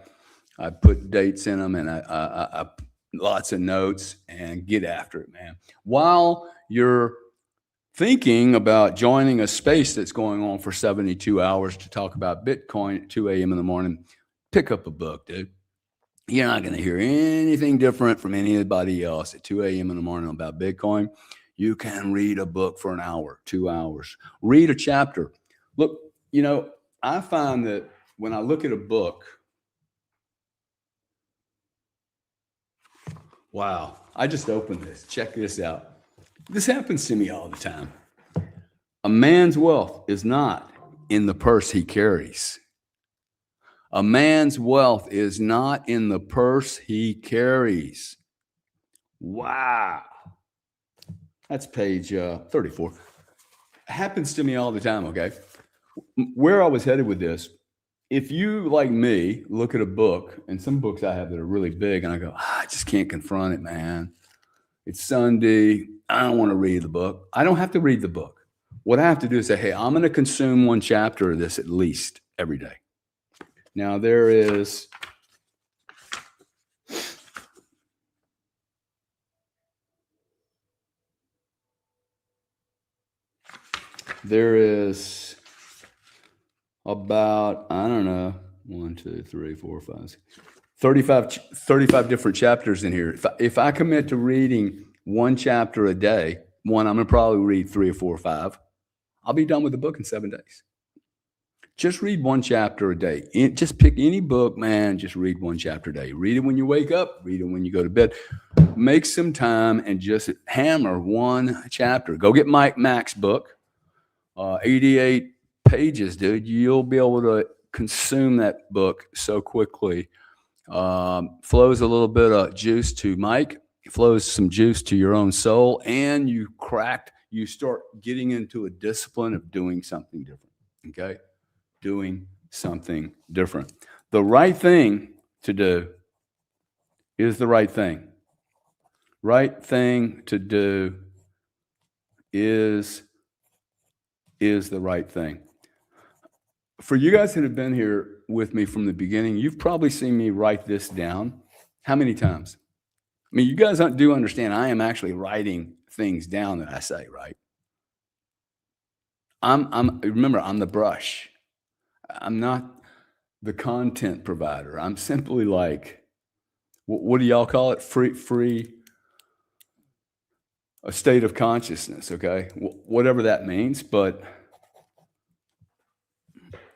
I put dates in them and I lots of notes and get after it, man. While you're thinking about joining a space that's going on for 72 hours to talk about Bitcoin at 2 a.m. in the morning, pick up a book, dude. You're not going to hear anything different from anybody else at 2 a.m. in the morning about Bitcoin. You can read a book for an hour, 2 hours. Read a chapter. Look, you know, I find that when I look at a book, wow, I just opened this. Check this out. This happens to me all the time. A man's wealth is not in the purse he carries. A man's wealth is not in the purse he carries. Wow. That's page 34. Happens to me all the time, okay? Where I was headed with this, if you, like me, look at a book, and some books I have that are really big, and I go, I just can't confront it, man. It's Sunday. I don't want to read the book. I don't have to read the book. What I have to do is say, hey, I'm going to consume one chapter of this at least every day. Now, there is about, I don't know, 1, 2, 3, 4, 5, 6, 35 different chapters in here. If I commit to reading one chapter a day, I'm going to probably read 3 or 4 or 5. I'll be done with the book in 7 days. Just read one chapter a day. Just pick any book, man. Just read one chapter a day. Read it when you wake up. Read it when you go to bed. Make some time and just hammer one chapter. Go get Mike Mack's book. 88 pages, dude. You'll be able to consume that book so quickly. Flows a little bit of juice to Mike. It flows some juice to your own soul. And you start getting into a discipline of doing something different. Okay? Doing something different. The right thing to do is the right thing. Right thing to do is the right thing. For you guys that have been here with me from the beginning, you've probably seen me write this down. How many times? I mean, you guys do understand I am actually writing things down that I say, right? Remember, I'm the brush. I'm not the content provider. I'm simply like, what do y'all call it? Free, a state of consciousness, okay? Whatever that means,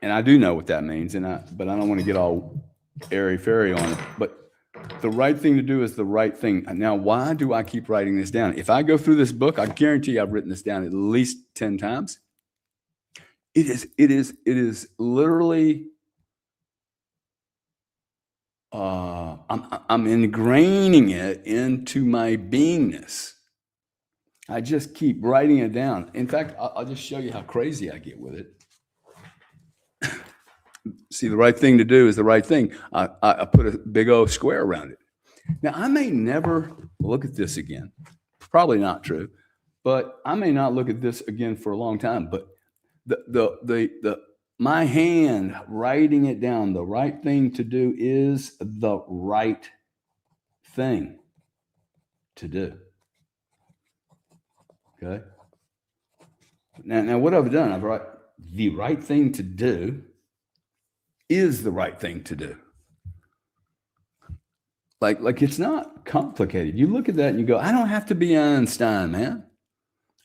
and I do know what that means, but I don't want to get all airy-fairy on it. But the right thing to do is the right thing. Now, why do I keep writing this down? If I go through this book, I guarantee you I've written this down at least 10 times. It is literally, I'm ingraining it into my beingness. I just keep writing it down. In fact, I'll just show you how crazy I get with it. See, the right thing to do is the right thing. I put a big O square around it. Now, I may never look at this again. Probably not true, but I may not look at this again for a long time. But my hand writing it down, the right thing to do is the right thing to do. Okay. Now what I've done, I've written the right thing to do is the right thing to do. Like it's not complicated. You look at that and you go, I don't have to be Einstein, man.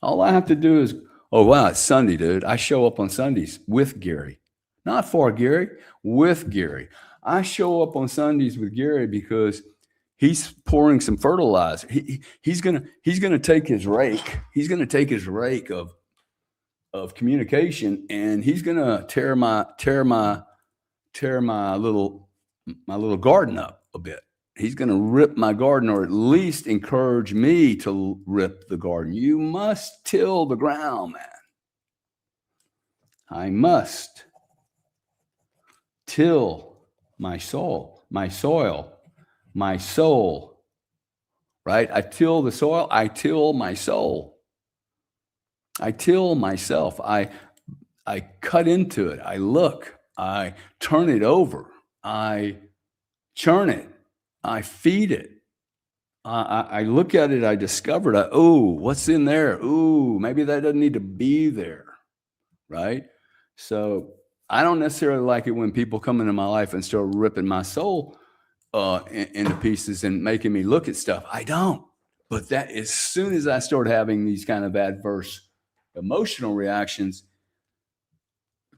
All I have to do is, oh, wow, it's Sunday, dude. I show up on Sundays with Gary. Not for Gary, with Gary. I show up on Sundays with Gary because He's pouring some fertilizer. He's gonna take his rake. He's gonna take his rake of communication, and he's gonna tear my little garden up a bit. He's gonna rip my garden, or at least encourage me to rip the garden. You must till the ground, man. I must till my soul, right? I till the soil, I till my soul. I till myself. I cut into it. I look. I turn it over. I churn it. I feed it. I look at it. I discovered, what's in there? Ooh, maybe that doesn't need to be there, right? So I don't necessarily like it when people come into my life and start ripping my soul into pieces and making me look at stuff. I don't. But that, as soon as I start having these kind of adverse emotional reactions,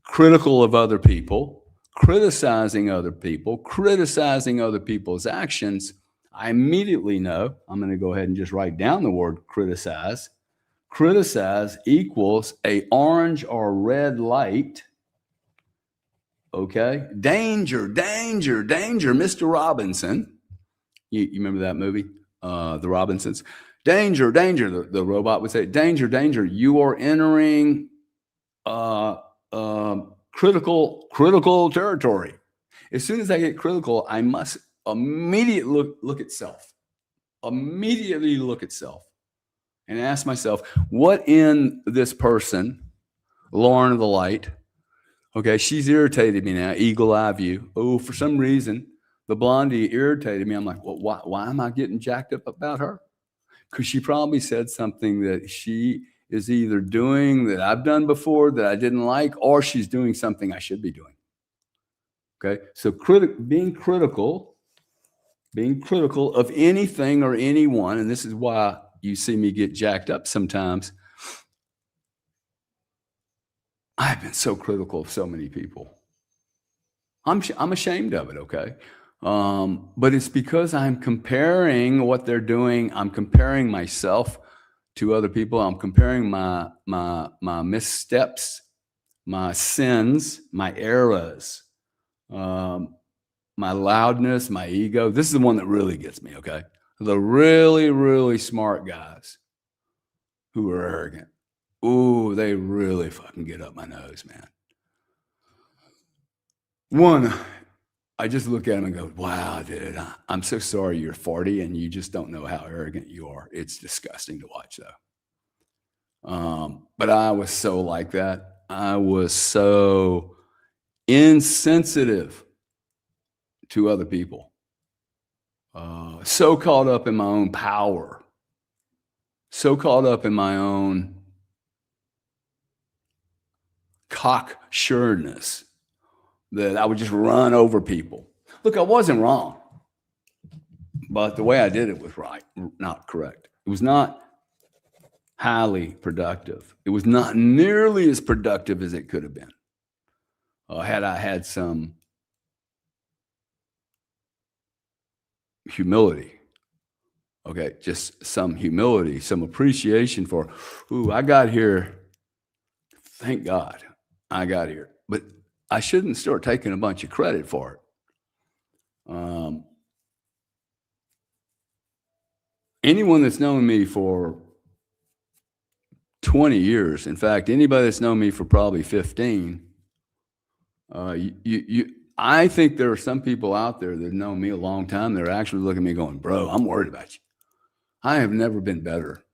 critical of other people, criticizing other people's actions, I immediately know, I'm going to go ahead and just write down the word criticize. Criticize equals a orange or red light. Okay? Danger, danger, danger, Mr. Robinson. You remember that movie? The Robinsons. Danger, danger. The robot would say, danger, danger. You are entering critical territory. As soon as I get critical, I must immediately look at self. Immediately look at self and ask myself, what in this person, Lauren of the Light, okay, she's irritated me now, eagle eye view. Oh, for some reason, the blondie irritated me. I'm like, well, why am I getting jacked up about her? Because she probably said something that she is either doing that I've done before that I didn't like, or she's doing something I should be doing. Okay, so being critical of anything or anyone, and this is why you see me get jacked up sometimes. I've been so critical of so many people. I'm ashamed of it, okay? But it's because I'm comparing what they're doing. I'm comparing myself to other people. I'm comparing my missteps, my sins, my errors, my loudness, my ego. This is the one that really gets me, okay? The really, really smart guys who are arrogant. Ooh, they really fucking get up my nose, man. One, I just look at him and go, wow, dude, I'm so sorry you're 40 and you just don't know how arrogant you are. It's disgusting to watch, though. But I was so like that. I was so insensitive to other people. So caught up in my own power. So caught up in my own cocksureness that I would just run over people. Look, I wasn't wrong, but the way I did it was not correct. It was not highly productive. It was not nearly as productive as it could have been. Had I had some humility, okay, just some humility, some appreciation for, I got here. Thank God I got here. But I shouldn't start taking a bunch of credit for it. Anyone that's known me for 20 years, in fact, anybody that's known me for probably 15, I think there are some people out there that have known me a long time that are actually looking at me going, bro, I'm worried about you. I have never been better.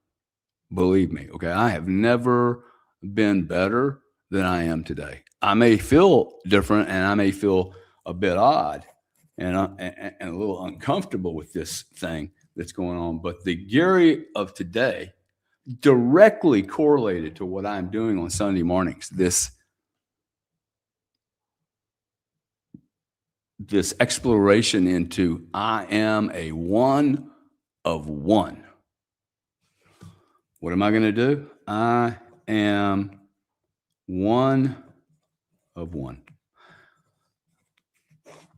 Believe me, okay? I have never been better than I am today. I may feel different and I may feel a bit odd and a little uncomfortable with this thing that's going on, but the Gary of today directly correlated to what I'm doing on Sunday mornings, this exploration into I am a one of one. What am I going to do? I am one of one.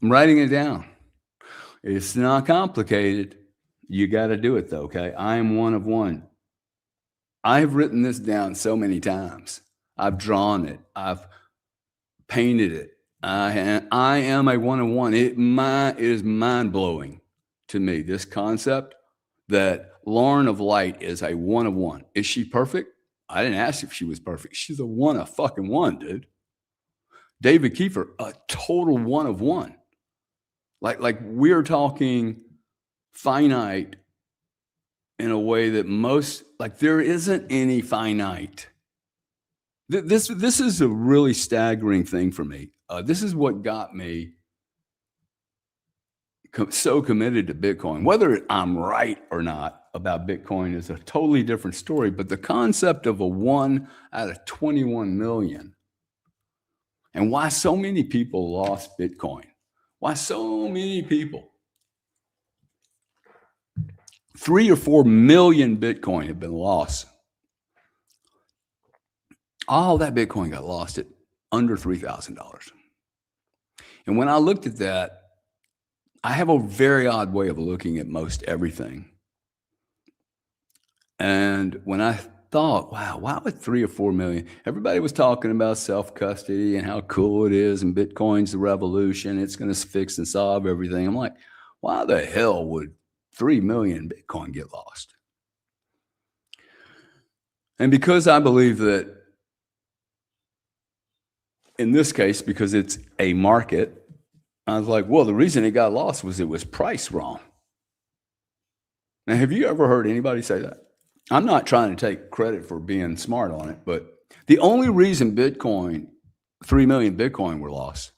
I'm writing it down. It's not complicated. You got to do it though. Okay. I am one of one. I've written this down so many times. I've drawn it. I've painted it. I am a one of one. It is mind blowing to me, this concept that Lauren of Light is a one of one. Is she perfect? I didn't ask if she was perfect. She's a one of fucking one, dude. David Kiefer, a total one of one. Like we're talking finite in a way that most, like there isn't any finite. This is a really staggering thing for me. This is what got me so committed to Bitcoin. Whether I'm right or not about Bitcoin is a totally different story, but the concept of a 1 out of 21 million and why so many people lost Bitcoin. Why so many people? 3 or 4 million Bitcoin have been lost. All that Bitcoin got lost at under $3,000. And when I looked at that, I have a very odd way of looking at most everything. And when I thought, wow, why would 3 or 4 million? Everybody was talking about self-custody and how cool it is, and Bitcoin's the revolution. It's going to fix and solve everything. I'm like, why the hell would 3 million Bitcoin get lost? And because I believe that in this case, because it's a market, I was like, well, the reason it got lost was it was priced wrong. Now, have you ever heard anybody say that? I'm not trying to take credit for being smart on it, but the only reason 3 million Bitcoin were lost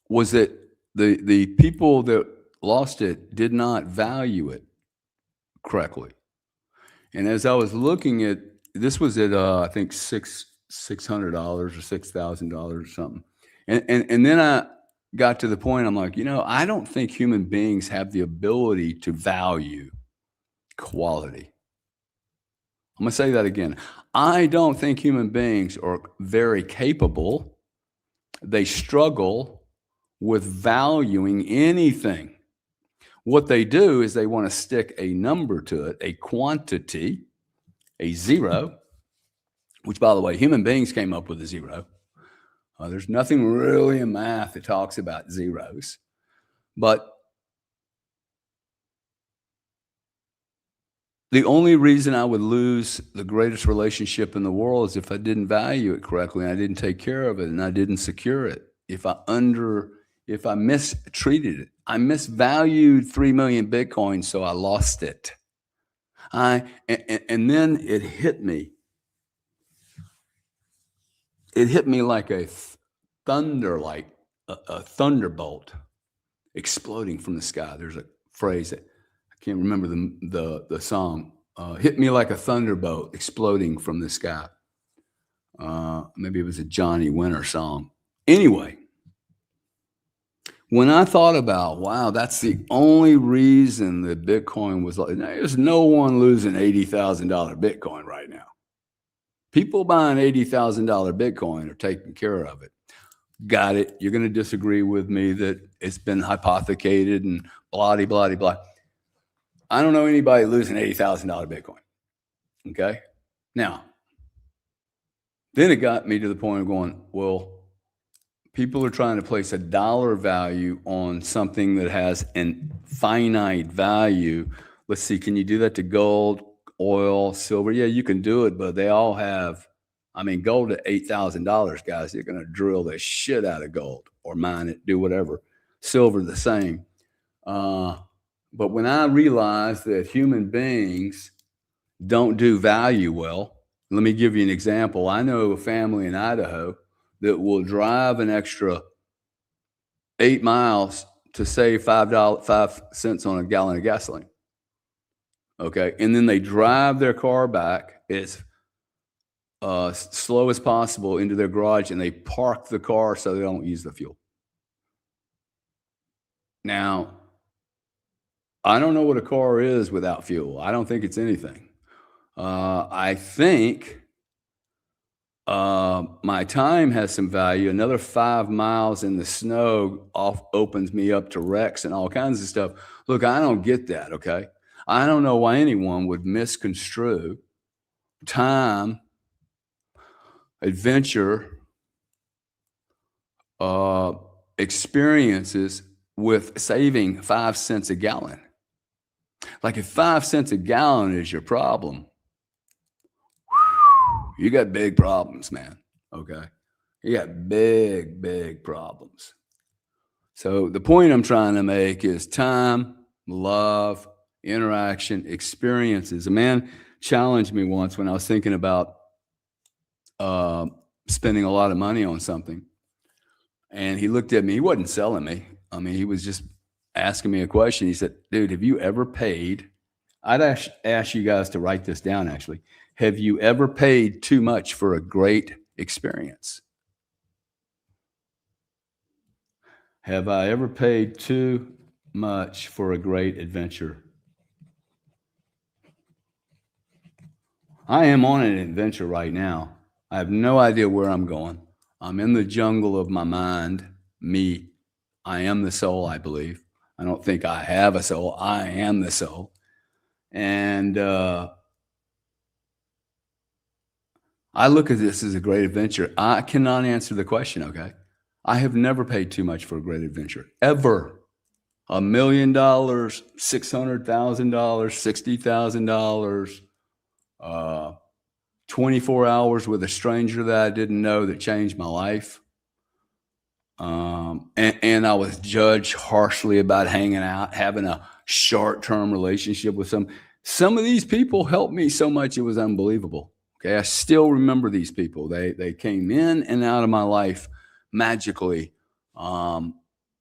was that the people that lost it did not value it correctly. And as I was looking at, this was at, I think $600 or $6,000 or something. And then I got to the point, I'm like, I don't think human beings have the ability to value quality. I'm going to say that again. I don't think human beings are very capable. They struggle with valuing anything. What they do is they want to stick a number to it, a quantity, a zero, which, by the way, human beings came up with a zero. There's nothing really in math that talks about zeros. But the only reason I would lose the greatest relationship in the world is if I didn't value it correctly, and I didn't take care of it, and I didn't secure it. If I mistreated it. I misvalued 3 million Bitcoin, so I lost it. And then it hit me. It hit me like a thunderbolt exploding from the sky. There's a phrase that I can't remember the song. Hit me like a thunderbolt exploding from the sky. Maybe it was a Johnny Winter song. Anyway, when I thought about, wow, that's the only reason that Bitcoin was like, there's no one losing $80,000 Bitcoin right now. People buying $80,000 Bitcoin are taking care of it. Got it. You're going to disagree with me that it's been hypothecated and blah, blah, blah. I don't know anybody losing $80,000 Bitcoin. Okay. Now, then it got me to the point of going, well, people are trying to place a dollar value on something that has an finite value. Let's see, can you do that to gold, oil, silver? Yeah, you can do it, but they all have, gold at $8,000, guys. You're going to drill the shit out of gold or mine it, do whatever. Silver, the same. But when I realized that human beings don't do value well, let me give you an example. I know a family in Idaho that will drive an extra 8 miles to save 5 cents on a gallon of gasoline. Okay. And then they drive their car back as slow as possible into their garage, and they park the car so they don't use the fuel. Now, I don't know what a car is without fuel. I don't think it's anything. I think My time has some value. Another 5 miles in the snow opens me up to wrecks and all kinds of stuff. Look, I don't get that, okay? I don't know why anyone would misconstrue time, adventure, experiences with saving 5 cents a gallon. Like if 5 cents a gallon is your problem, you got big problems, man. Okay. You got big problems. So the point I'm trying to make is time, love, interaction, experiences. A man challenged me once when I was thinking about spending a lot of money on something. And he looked at me. He wasn't selling me. I mean, he was just asking me a question. He said, dude, have you ever paid? I'd ask you guys to write this down, actually. Have you ever paid too much for a great experience? Have I ever paid too much for a great adventure? I am on an adventure right now. I have no idea where I'm going. I'm in the jungle of my mind, me. I am the soul, I believe. I don't think I have a soul. I am the soul. And I look at this as a great adventure. I cannot answer the question, okay? I have never paid too much for a great adventure, ever. $1 million, $600,000, $60,000, 24 hours with a stranger that I didn't know that changed my life. And I was judged harshly about hanging out, having a short-term relationship with some of these people helped me so much it was unbelievable. Okay, I still remember these people. They came in and out of my life magically, and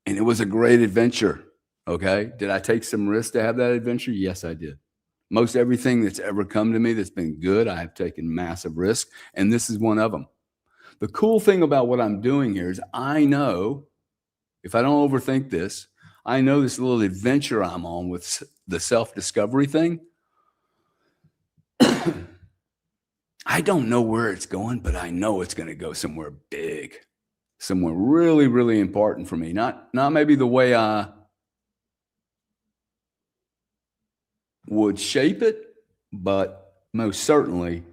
it was a great adventure. Okay, did I take some risks to have that adventure? Yes, I did. Most everything that's ever come to me that's been good, I have taken massive risks, and this is one of them. The cool thing about what I'm doing here is I know, if I don't overthink this, I know this little adventure I'm on with the self-discovery thing. I don't know where it's going, but I know it's going to go somewhere big, somewhere really, really important for me. Not maybe the way I would shape it, but most certainly,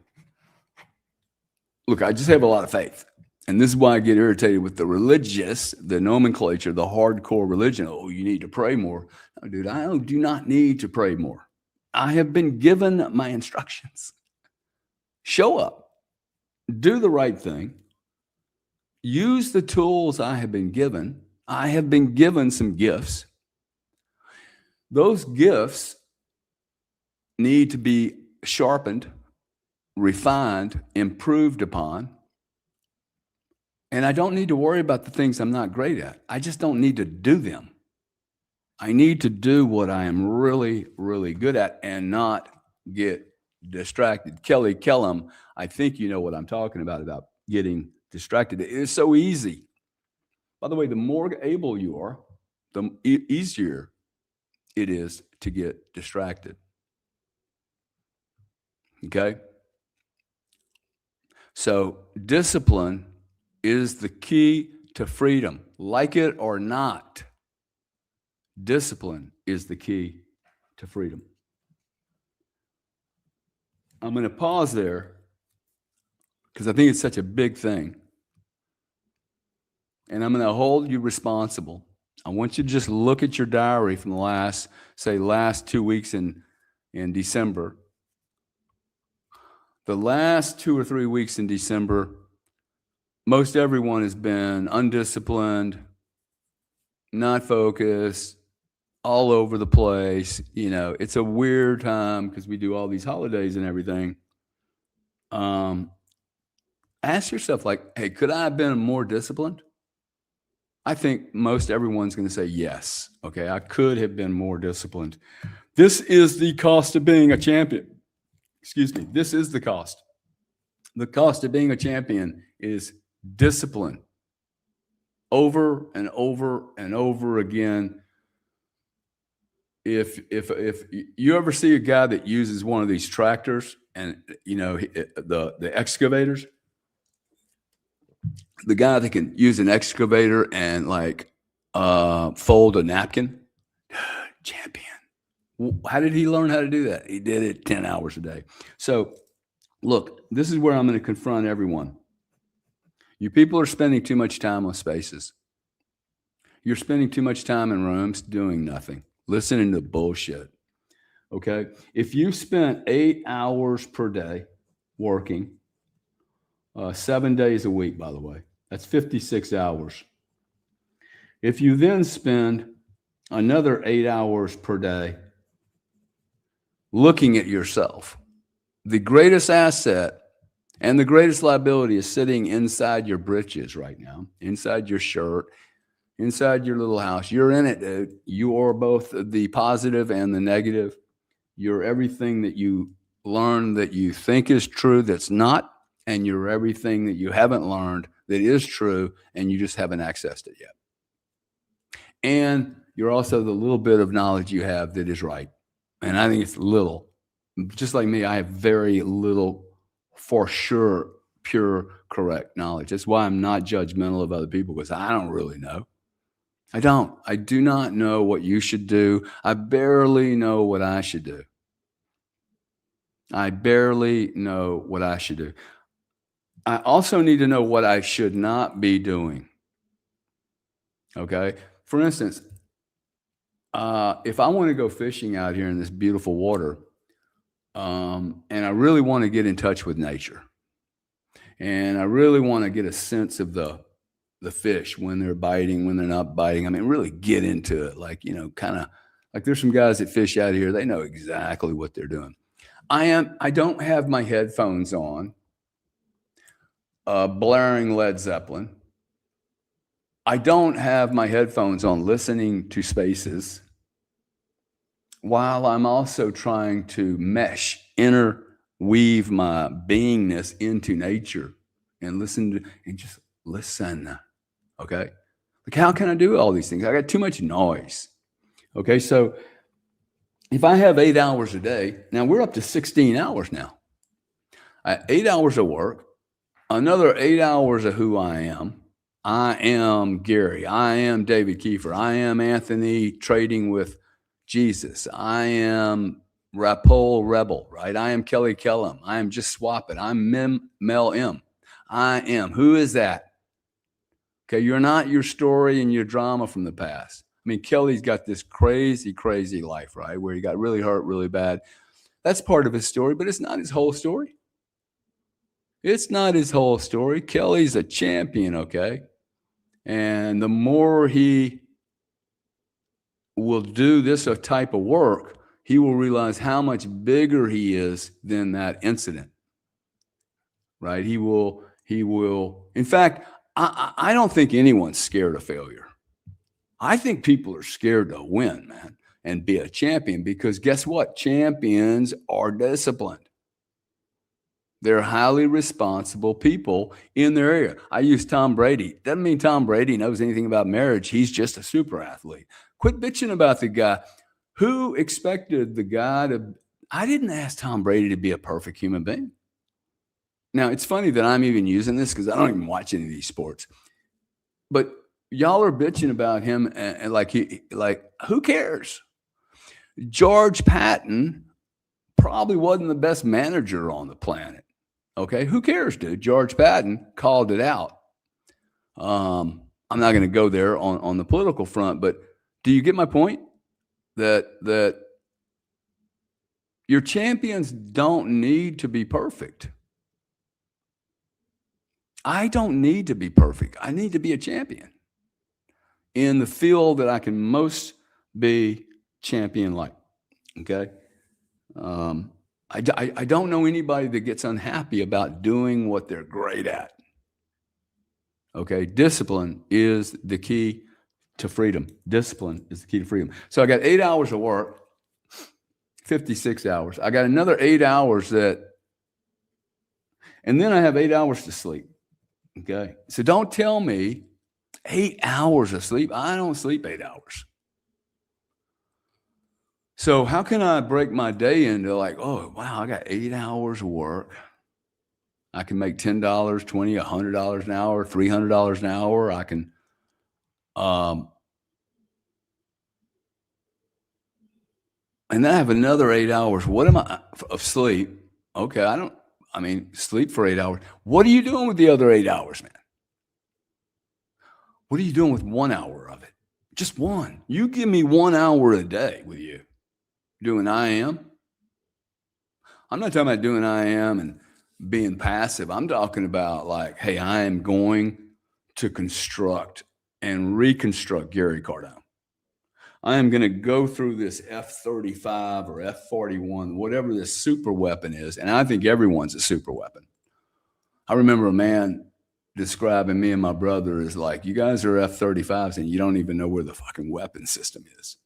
look, I just have a lot of faith. And this is why I get irritated with the religious, the nomenclature, the hardcore religion. Oh, you need to pray more. No, dude, I do not need to pray more. I have been given my instructions. Show up, do the right thing, use the tools I have been given. I have been given some gifts. Those gifts need to be sharpened, refined, improved upon. And I don't need to worry about the things I'm not great at. I just don't need to do them. I need to do what I am really, really good at and not get distracted. Kelly Kellum, I think you know what I'm talking about getting distracted. It is so easy. By the way, the more able you are, the easier it is to get distracted. Okay? So discipline is the key to freedom. Like it or not, discipline is the key to freedom. I'm going to pause there because I think it's such a big thing. And I'm going to hold you responsible. I want you to just look at your diary from the last 2 weeks in December. The last 2 or 3 weeks in December, most everyone has been undisciplined, not focused, all over the place. You know, it's a weird time because we do all these holidays and everything. Ask yourself, like, hey, could I have been more disciplined? I think most everyone's going to say yes. Okay, I could have been more disciplined. This is the cost of being a champion. Excuse me. This is the cost. The cost of being a champion is discipline. Over and over and over again. If you ever see a guy that uses one of these tractors and, you know, the excavators, the guy that can use an excavator and like fold a napkin, champion. How did he learn how to do that? He did it 10 hours a day. So look, this is where I'm going to confront everyone. You people are spending too much time on spaces. You're spending too much time in rooms doing nothing, listening to bullshit. Okay? If you spent 8 hours per day working, 7 days a week, by the way, that's 56 hours. If you then spend another 8 hours per day looking at yourself, the greatest asset and the greatest liability is sitting inside your britches right now, inside your shirt, inside your little house. You're in it, dude. You are both the positive and the negative. You're everything that you learn that you think is true that's not, and you're everything that you haven't learned that is true and you just haven't accessed it yet. And you're also the little bit of knowledge you have that is right. And I think it's little. Just like me, I have very little, for sure, pure, correct knowledge. That's why I'm not judgmental of other people, because I don't really know. I don't. I do not know what you should do. I barely know what I should do. I barely know what I should do. I also need to know what I should not be doing. Okay? For instance, if I want to go fishing out here in this beautiful water, and I really want to get in touch with nature, and I really want to get a sense of the fish when they're biting, when they're not biting. I mean, really get into it. Like, you know, kind of like there's some guys that fish out here. They know exactly what they're doing. I don't have my headphones on, blaring Led Zeppelin. I don't have my headphones on listening to spaces, while I'm also trying to interweave my beingness into nature and just listen. Okay? Like, how can I do all these things? I got too much noise. Okay, so if I have 8 hours a day, now we're up to 16 hours now. 8 hours of work, another 8 hours of who I am. I am Gary. I am David Kiefer. I am Anthony trading with Jesus. I am Rapole Rebel, right? I am Kelly Kellum. I am Just Swap It. I'm Mel M. I am. Who is that? Okay, you're not your story and your drama from the past. I mean, Kelly's got this crazy, crazy life, right? Where he got really hurt really bad. That's part of his story, but it's not his whole story. It's not his whole story. Kelly's a champion, okay? And the more he will do this type of work, he will realize how much bigger he is than that incident, right? He will, in fact, I don't think anyone's scared of failure. I think people are scared to win, man, and be a champion, because guess what? Champions are disciplined. They're highly responsible people in their area. I use Tom Brady. Doesn't mean Tom Brady knows anything about marriage. He's just a super athlete. Quit bitching about the guy. Who expected the guy to... I didn't ask Tom Brady to be a perfect human being. Now, it's funny that I'm even using this because I don't even watch any of these sports. But y'all are bitching about him and like who cares? George Patton probably wasn't the best manager on the planet. Okay, who cares, dude? George Patton called it out. I'm not going to go there on the political front, but do you get my point? That your champions don't need to be perfect. I don't need to be perfect. I need to be a champion in the field that I can most be champion-like. Okay. I don't know anybody that gets unhappy about doing what they're great at. Okay, discipline is the key to freedom. Discipline is the key to freedom. So I got 8 hours of work, 56 hours. I got another 8 hours and then I have 8 hours to sleep. Okay, so don't tell me 8 hours of sleep. I don't sleep 8 hours. So how can I break my day into like, oh, wow, I got 8 hours of work. I can make $10, $20, $100 an hour, $300 an hour. I can, and then I have another 8 hours. What am I of sleep? Okay, sleep for 8 hours. What are you doing with the other 8 hours, man? What are you doing with 1 hour of it? Just one. You give me 1 hour a day with you doing IM. I'm not talking about doing IM and being passive. I'm talking about like, hey, I am going to construct and reconstruct Gary Cardone. I am going to go through this F-35 or F-41, whatever this super weapon is. And I think everyone's a super weapon. I remember a man describing me and my brother as like, you guys are F-35s and you don't even know where the fucking weapon system is.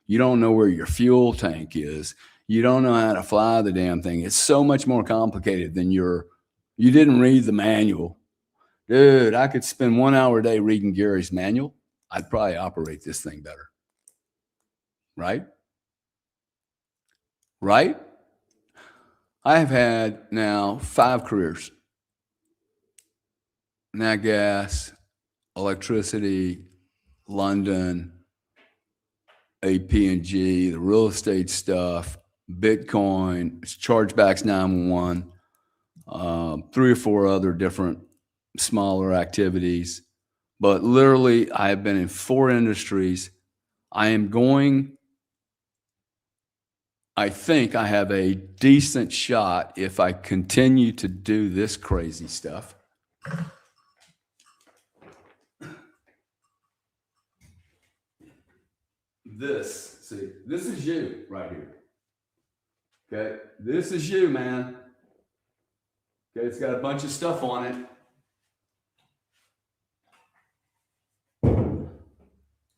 You don't know where your fuel tank is. You don't know how to fly the damn thing. It's so much more complicated than you didn't read the manual. Dude, I could spend 1 hour a day reading Gary's manual. I'd probably operate this thing better. Right? Right? I have had now 5 careers. Nat gas, electricity, London, AP&G, the real estate stuff, Bitcoin, chargebacks 911, 3 or 4 other different smaller activities. But literally, I have been in 4 industries. I think I have a decent shot if I continue to do this crazy stuff. This is you right here. Okay, this is you, man. Okay, it's got a bunch of stuff on it.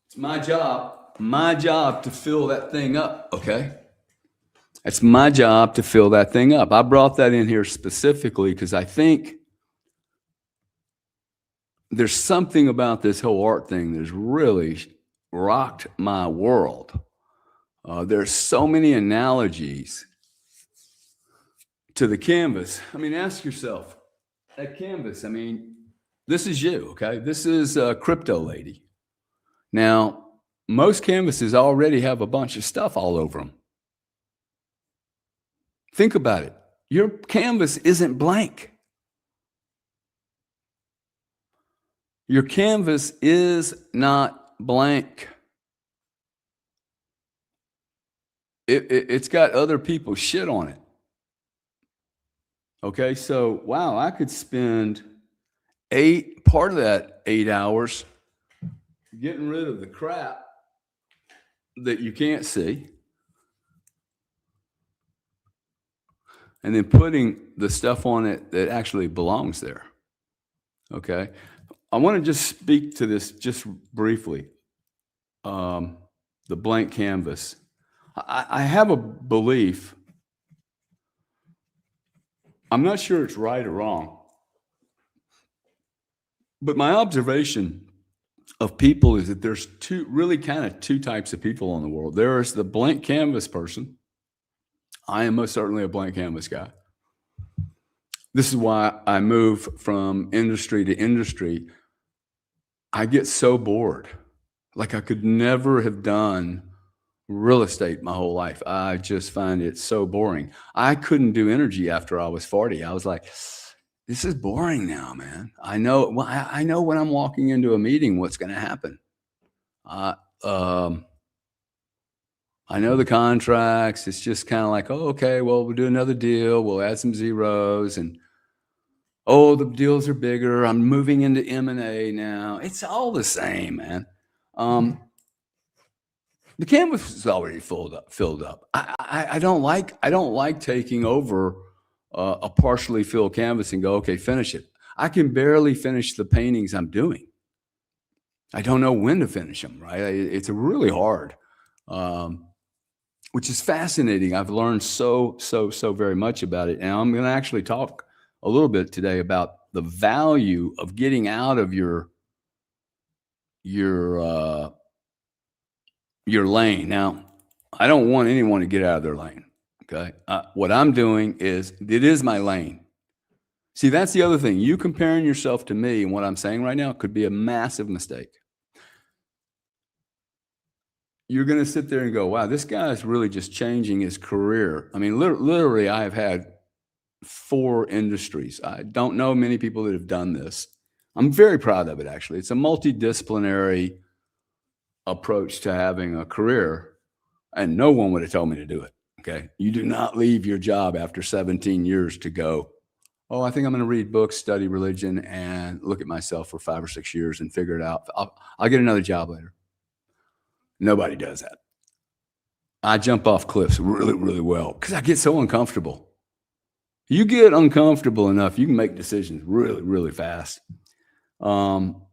It's my job to fill that thing up, okay? It's my job to fill that thing up. I brought that in here specifically because I think there's something about this whole art thing that's really rocked my world. There's so many analogies to the canvas. I mean, ask yourself, that canvas, I mean, this is you, okay? This is a crypto lady. Now, most canvases already have a bunch of stuff all over them. Think about it. Your canvas isn't blank. Your canvas is not blank. It's got other people's shit on it. Okay, so wow, I could spend part of that 8 hours getting rid of the crap that you can't see, and then putting the stuff on it that actually belongs there. Okay, I want to just speak to this just briefly. The blank canvas. I have a belief. I'm not sure it's right or wrong, but my observation of people is that there's two types of people in the world. There's the blank canvas person. I am most certainly a blank canvas guy. This is why I move from industry to industry. I get so bored. Like I could never have done real estate my whole life. I just find it so boring. I couldn't do energy after I was 40. I was like, this is boring now, man. I know when I'm walking into a meeting, what's going to happen. I know the contracts. It's just kind of like, oh, okay, well, we'll do another deal. We'll add some zeros and, oh, the deals are bigger. I'm moving into M&A now. It's all the same, man. The canvas is already filled up. I don't like taking over a partially filled canvas and go, okay, finish it. I can barely finish the paintings I'm doing. I don't know when to finish them, right? It's really hard, which is fascinating. I've learned so very much about it. And I'm going to actually talk a little bit today about the value of getting out of your lane. Now, I don't want anyone to get out of their lane. Okay. What I'm doing is, it is my lane. See, that's the other thing. You comparing yourself to me and what I'm saying right now could be a massive mistake. You're going to sit there and go, wow, this guy is really just changing his career. I mean, literally, I have had 4 industries. I don't know many people that have done this. I'm very proud of it, actually. It's a multidisciplinary approach to having a career, and no one would have told me to do it. Okay. You do not leave your job after 17 years to go, oh, I think I'm going to read books, study religion, and look at myself for 5 or 6 years and figure it out. I'll get another job later. Nobody does that. I jump off cliffs really, really well because I get so uncomfortable. You get uncomfortable enough, you can make decisions really, really fast. All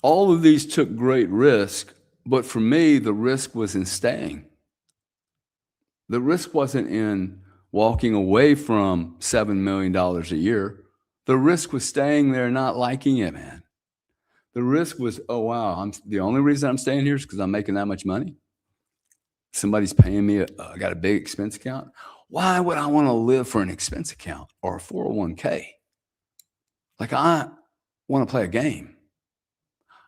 of these took great risk, but for me, the risk was in staying. The risk wasn't in walking away from $7 million a year. The risk was staying there, not liking it, man. The risk was, oh, wow, the only reason I'm staying here is because I'm making that much money. Somebody's paying me, I got a big expense account. Why would I want to live for an expense account or a 401k? Like, I want to play a game.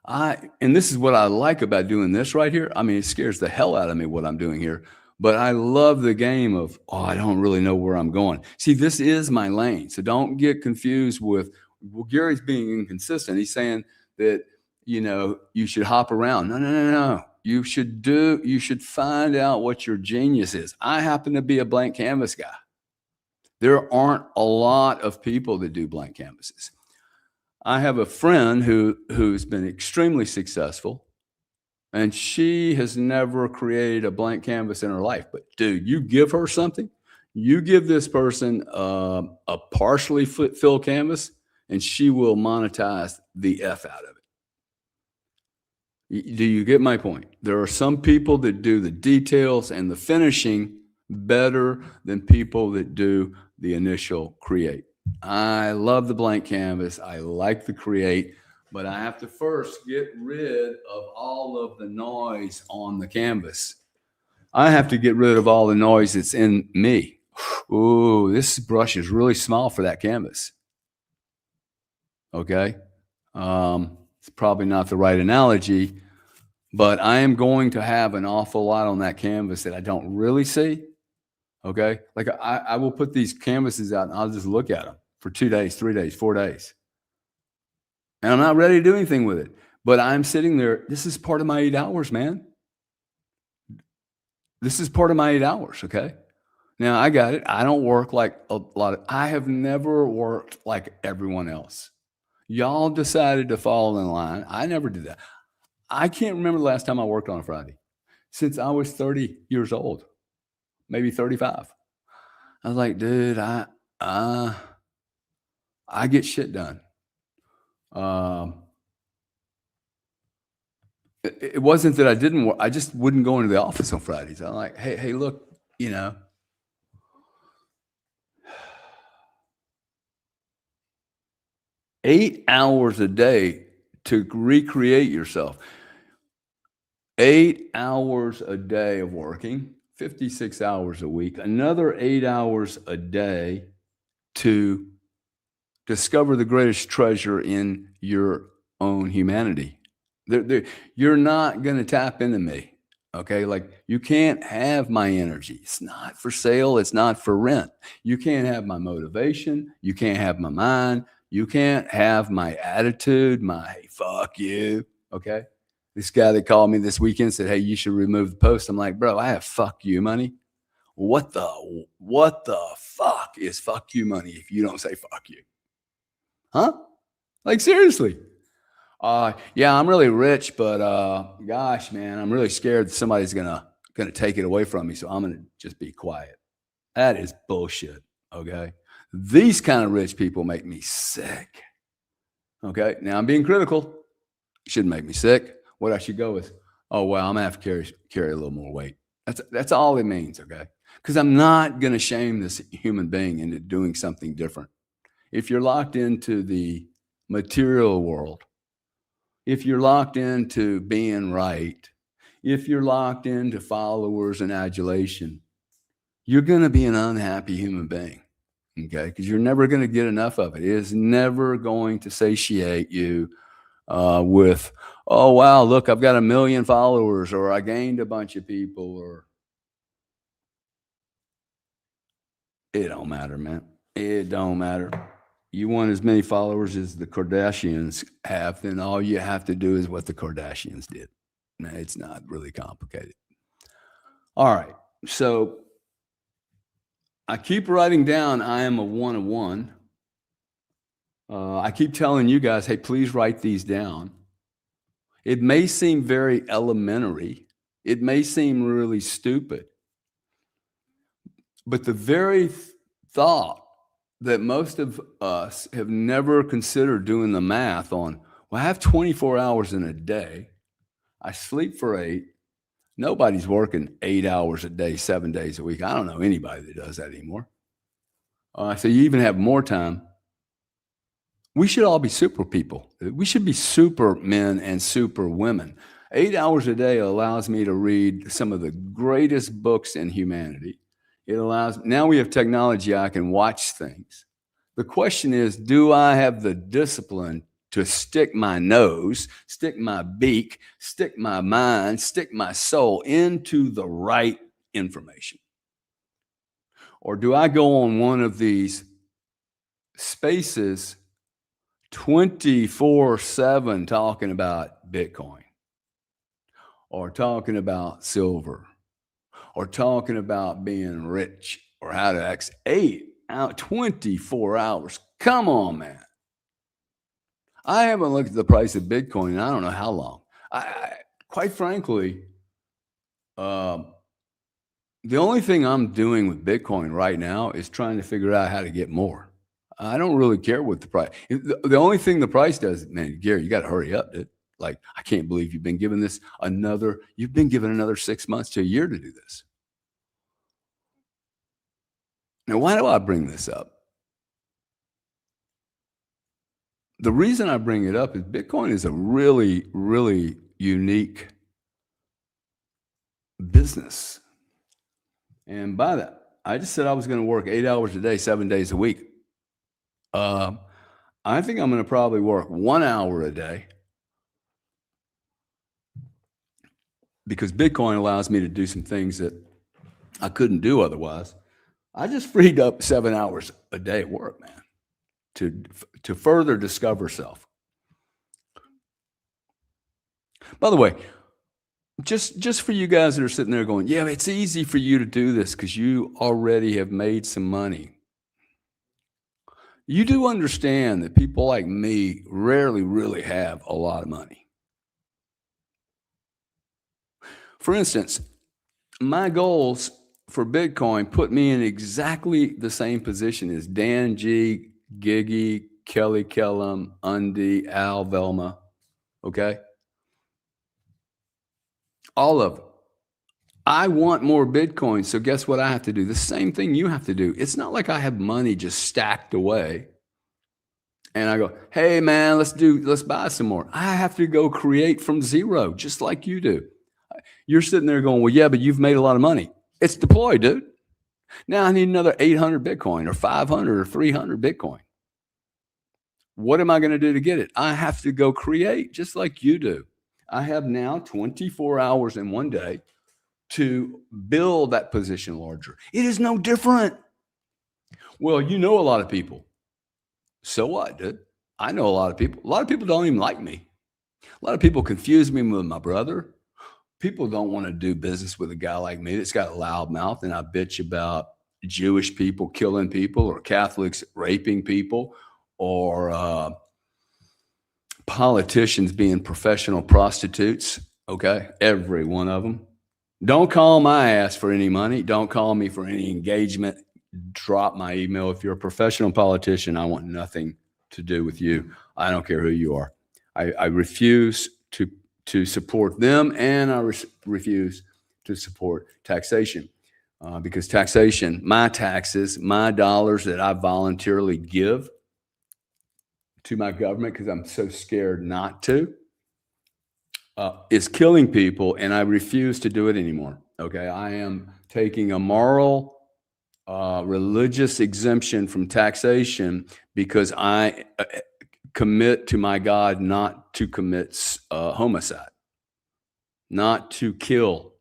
And this is what I like about doing this right here. I mean, it scares the hell out of me what I'm doing here, but I love the game of, oh, I don't really know where I'm going. See, this is my lane. So don't get confused with, well, Gary's being inconsistent. He's saying that, you should hop around. No. You should find out what your genius is. I happen to be a blank canvas guy. There aren't a lot of people that do blank canvases. I have a friend who's been extremely successful, and she has never created a blank canvas in her life. But dude, you give her something, you give this person a partially filled canvas, and she will monetize the F out of it. Do you get my point? There are some people that do the details and the finishing better than people that do the initial create. I love the blank canvas. I like the create, but I have to first get rid of all of the noise on the canvas. I have to get rid of all the noise that's in me. Ooh, this brush is really small for that canvas. Okay. It's probably not the right analogy, but I am going to have an awful lot on that canvas that I don't really see. Okay. Like I will put these canvases out and I'll just look at them for 2 days, 3 days, 4 days. And I'm not ready to do anything with it, but I'm sitting there. This is part of my 8 hours, man. This is part of my 8 hours. Okay. Now I got it. I don't work like I have never worked like everyone else. Y'all decided to fall in line. I never did that. I can't remember the last time I worked on a Friday since I was 30 years old, maybe 35. I was like, dude, I get shit done. It wasn't that I didn't work. I just wouldn't go into the office on Fridays. I'm like, hey, look, 8 hours a day to recreate yourself. 8 hours a day of working, 56 hours a week, another 8 hours a day to discover the greatest treasure in your own humanity. You're not going to tap into me. Okay. Like, you can't have my energy. It's not for sale. It's not for rent. You can't have my motivation. You can't have my mind. You can't have my attitude, my hey, fuck you. Okay. This guy that called me this weekend said, hey, you should remove the post. I'm like, bro, I have fuck you money. What the fuck is fuck you money if you don't say fuck you? Huh? Like, seriously. Yeah, I'm really rich, but gosh, man, I'm really scared that somebody's gonna take it away from me. So I'm gonna just be quiet. That is bullshit. Okay. These kind of rich people make me sick. Okay. Now I'm being critical. Shouldn't make me sick. What I should go is, oh, well, I'm gonna have to carry a little more weight. That's all it means. Okay. Because I'm not gonna shame this human being into doing something different. If you're locked into the material world, if you're locked into being right, if you're locked into followers and adulation, you're going to be an unhappy human being. Okay, because you're never going to get enough of it. It is never going to satiate you with, oh, wow, look, I've got 1 million followers, or I gained a bunch of people, or it don't matter, man. It don't matter. You want as many followers as the Kardashians have, then all you have to do is what the Kardashians did. No, it's not really complicated. All right, so I keep writing down I am a 101. I keep telling you guys, hey, please write these down. It may seem very elementary. It may seem really stupid. But the very thought that most of us have never considered doing the math on, well, I have 24 hours in a day. I sleep for 8. Nobody's working 8 hours a day, 7 days a week. I don't know anybody that does that anymore. So you even have more time. We should all be super people. We should be super men and super women. 8 hours a day allows me to read some of the greatest books in humanity. It allows, now we have technology, I can watch things. The question is, do I have the discipline to stick my nose, stick my beak, stick my mind, stick my soul into the right information? Or do I go on one of these spaces 24/7 talking about Bitcoin, or talking about silver, or talking about being rich, or how to X 24 hours? Come on, man. I haven't looked at the price of Bitcoin in I don't know how long. I quite frankly, the only thing I'm doing with Bitcoin right now is trying to figure out how to get more. I don't really care what the price. The only thing the price does, man, Gary, you got to hurry up, dude. Like, I can't believe you've been given another 6 months to a year to do this. Now, why do I bring this up? The reason I bring it up is Bitcoin is a really, really unique business. And by that, I just said I was going to work 8 hours a day, 7 days a week. I think I'm going to probably work 1 hour a day, because Bitcoin allows me to do some things that I couldn't do otherwise. I just freed up 7 hours a day at work, man, to further discover self. By the way, just for you guys that are sitting there going, yeah, it's easy for you to do this because you already have made some money. You do understand that people like me rarely really have a lot of money. For instance, my goals for Bitcoin put me in exactly the same position as Dan G, Giggy, Kelly Kellum, Undy, Al Velma. Okay? All of them. I want more Bitcoin. So guess what I have to do? The same thing you have to do. It's not like I have money just stacked away and I go, hey man, let's buy some more. I have to go create from zero, just like you do. You're sitting there going, well, yeah, but you've made a lot of money. It's deployed, dude. Now I need another 800 Bitcoin or 500 or 300 Bitcoin. What am I going to do to get it? I have to go create, just like you do. I have now 24 hours in one day to build that position larger. It is no different. Well, you know a lot of people. So what, dude? I know a lot of people. A lot of people don't even like me. A lot of people confuse me with my brother. People don't want to do business with a guy like me that's got a loud mouth and I bitch about Jewish people killing people, or Catholics raping people, or politicians being professional prostitutes. Okay, every one of them. Don't call my ass for any money. Don't call me for any engagement. Drop my email. If you're a professional politician, I want nothing to do with you. I don't care who you are. I refuse to support them, and I refuse to support taxation, because taxation, my taxes, my dollars that I voluntarily give to my government because I'm so scared not to, is killing people, and I refuse to do it anymore. Okay, I am taking a moral religious exemption from taxation because I commit to my God not to commit homicide, not to kill.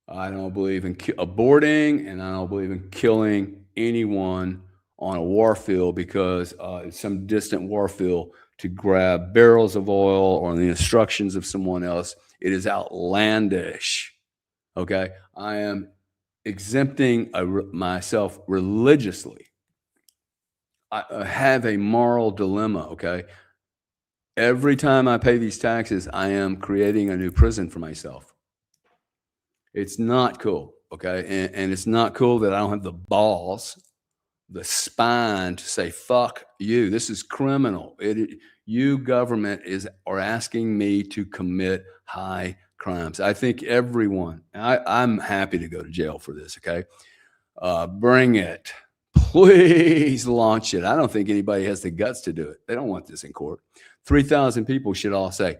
I don't believe in aborting, and I don't believe in killing anyone on a war field because it's some distant war field to grab barrels of oil or the instructions of someone else. It is outlandish. Okay, I am exempting myself religiously. I have a moral dilemma. Okay, every time I pay these taxes, I am creating a new prison for myself. It's not cool. Okay, and it's not cool that I don't have the balls, the spine to say, fuck you. This is criminal. You government are asking me to commit high crimes. I think everyone, I'm happy to go to jail for this. Okay. Bring it. Please launch it. I don't think anybody has the guts to do it. They don't want this in court. 3,000 people should all say,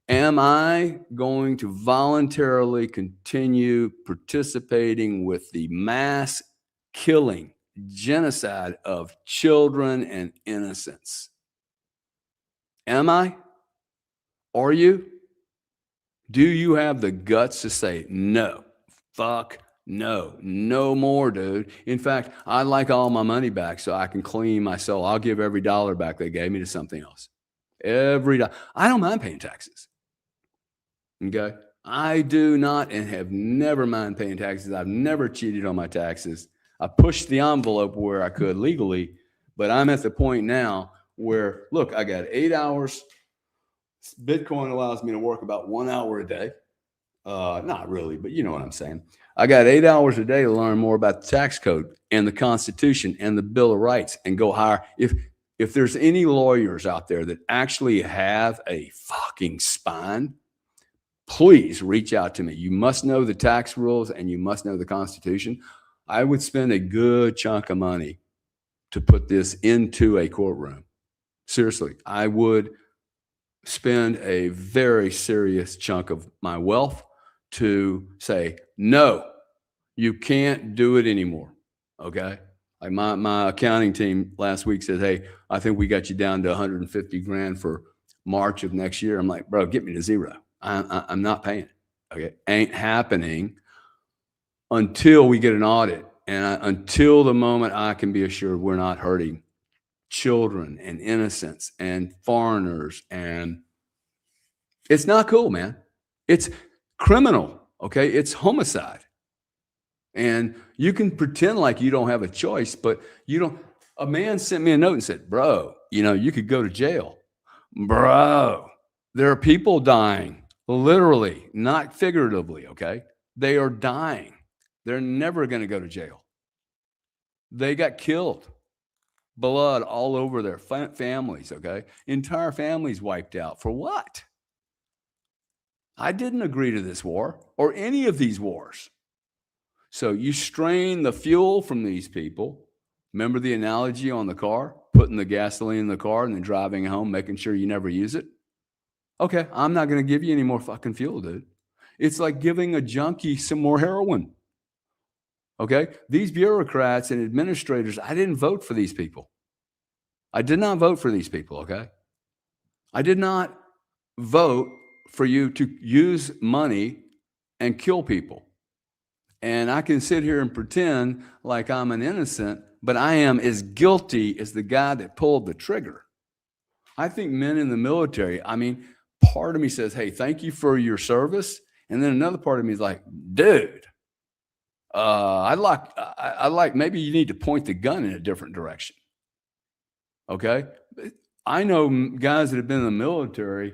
am I going to voluntarily continue participating with the mass killing, genocide of children and innocents? Am I? Are you? Do you have the guts to say, no, fuck no, no more, dude? In fact, I'd like all my money back so I can clean my soul. I'll give every dollar back they gave me to something else. Every dollar. I don't mind paying taxes. Okay? I do not and have never mind paying taxes. I've never cheated on my taxes. I pushed the envelope where I could legally, but I'm at the point now where, look, I got 8 hours. Bitcoin allows me to work about 1 hour a day. Not really, but you know what I'm saying. I got 8 hours a day to learn more about the tax code and the Constitution and the Bill of Rights and go higher. If there's any lawyers out there that actually have a fucking spine, please reach out to me. You must know the tax rules and you must know the Constitution. I would spend a good chunk of money to put this into a courtroom. Seriously, I would spend a very serious chunk of my wealth to say, no, you can't do it anymore. Okay. Like my accounting team last week said, hey, I think we got you down to 150 grand for March of next year. I'm like, bro, get me to zero. I'm not paying it. Okay. Ain't happening until we get an audit and until the moment I can be assured we're not hurting children and innocents and foreigners. And it's not cool, man. It's criminal. Okay. It's homicide. And you can pretend like you don't have a choice, but you don't. A man sent me a note and said, bro, you could go to jail. Bro, there are people dying, literally, not figuratively. Okay. They are dying. They're never going to go to jail. They got killed. Blood all over their families. Okay. Entire families wiped out. For what? I didn't agree to this war or any of these wars. So you strain the fuel from these people. Remember the analogy on the car, putting the gasoline in the car and then driving home, making sure you never use it. Okay, I'm not going to give you any more fucking fuel, dude. It's like giving a junkie some more heroin. Okay, these bureaucrats and administrators, I didn't vote for these people. I did not vote for these people, okay? I did not vote for you to use money and kill people. And I can sit here and pretend like I'm an innocent, but I am as guilty as the guy that pulled the trigger. I think men in the military, part of me says, hey, thank you for your service. And then another part of me is like, dude, I like maybe you need to point the gun in a different direction. Okay. I know guys that have been in the military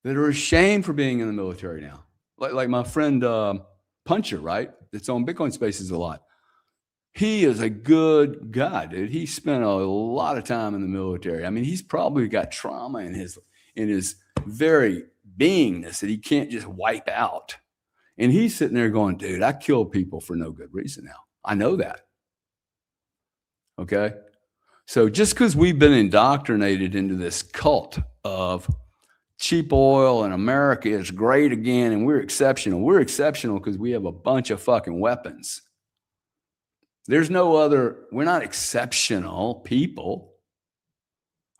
that are ashamed for being in the military now. Like my friend Puncher, right? That's on Bitcoin Spaces a lot. He is a good guy, dude. He spent a lot of time in the military. He's probably got trauma in his very beingness that he can't just wipe out. And he's sitting there going, dude, I kill people for no good reason now. I know that. Okay. So just because we've been indoctrinated into this cult of cheap oil and America is great again and we're exceptional. We're exceptional because we have a bunch of fucking weapons. There's no other, we're not exceptional people.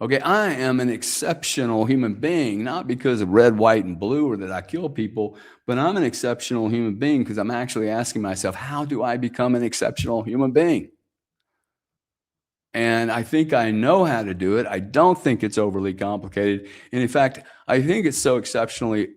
Okay, I am an exceptional human being, not because of red, white, and blue or that I kill people, but I'm an exceptional human being because I'm actually asking myself, how do I become an exceptional human being? And I think I know how to do it. I don't think it's overly complicated. And in fact, I think it's so exceptionally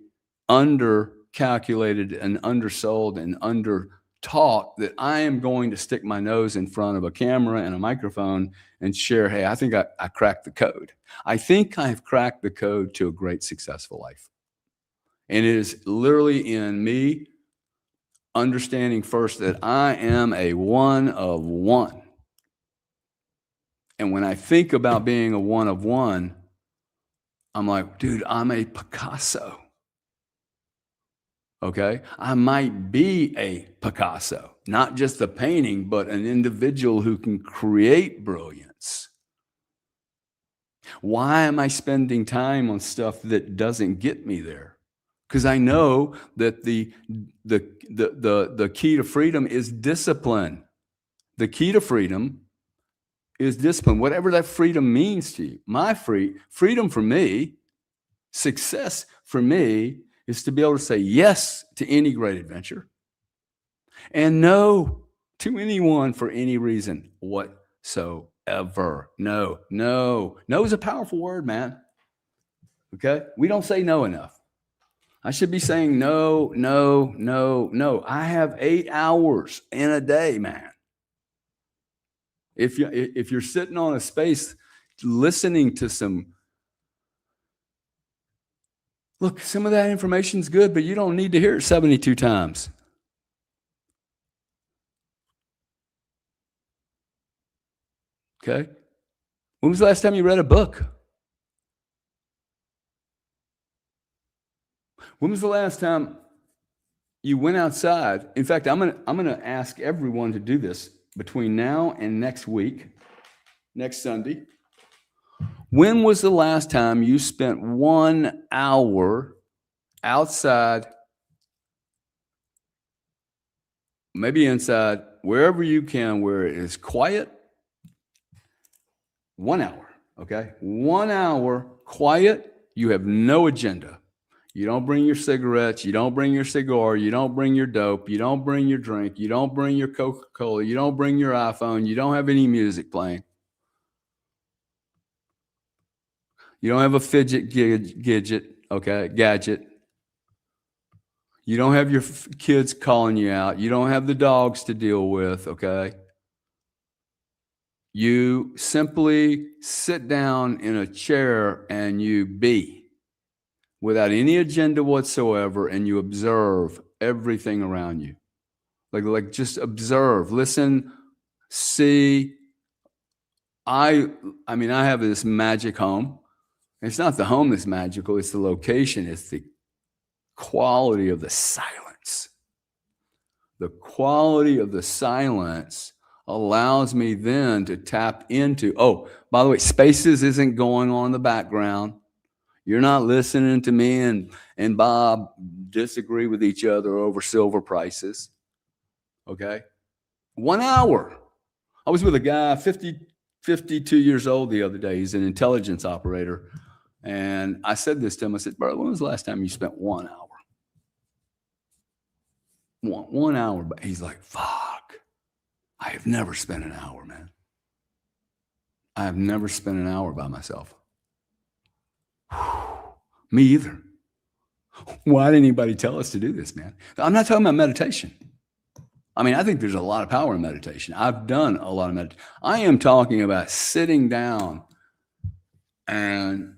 undercalculated and undersold and under-taught that I am going to stick my nose in front of a camera and a microphone and share, hey, I think I cracked the code. I think I've cracked the code to a great successful life. And it is literally in me understanding first that I am a one of one. And when I think about being a one of one, I'm like, dude, I'm a Picasso. Okay? I might be a Picasso, not just a painting, but an individual who can create brilliance. Why am I spending time on stuff that doesn't get me there? Because I know that the key to freedom is discipline. The key to freedom is discipline, whatever that freedom means to you. My freedom for me, success for me, is to be able to say yes to any great adventure and no to anyone for any reason whatsoever. No is a powerful word, man. Okay? We don't say no enough. I should be saying no. I have 8 hours in a day, man. If you're sitting on a space listening to some of that information is good, but you don't need to hear it 72 times. Okay? When was the last time you read a book? When was the last time you went outside? In fact, I'm gonna ask everyone to do this between now and next week, next Sunday. When was the last time you spent 1 hour outside, maybe inside, wherever you can, where it is quiet? 1 hour, okay? 1 hour quiet, you have no agenda. You don't bring your cigarettes, you don't bring your cigar, you don't bring your dope, you don't bring your drink, you don't bring your Coca-Cola, you don't bring your iPhone, you don't have any music playing. You don't have a fidget gadget, okay, gadget. You don't have your kids calling you out. You don't have the dogs to deal with, okay? You simply sit down in a chair and you be without any agenda whatsoever, and you observe everything around you. Like just observe, listen, see. I mean, I have this magic home. It's not the home that's magical, it's the location, it's the quality of the silence. The quality of the silence allows me then to tap into, oh, by the way, Spaces isn't going on in the background. You're not listening to me and Bob disagree with each other over silver prices. Okay? 1 hour. I was with a guy, 52 years old the other day. He's an intelligence operator. And I said this to him. I said, bro, when was the last time you spent 1 hour? 1 hour. But he's like, fuck. I have never spent an hour, man. I have never spent an hour by myself. Me either. Why didn't anybody tell us to do this, man? I'm not talking about meditation. I mean, I think there's a lot of power in meditation. I've done a lot of meditation. I am talking about sitting down and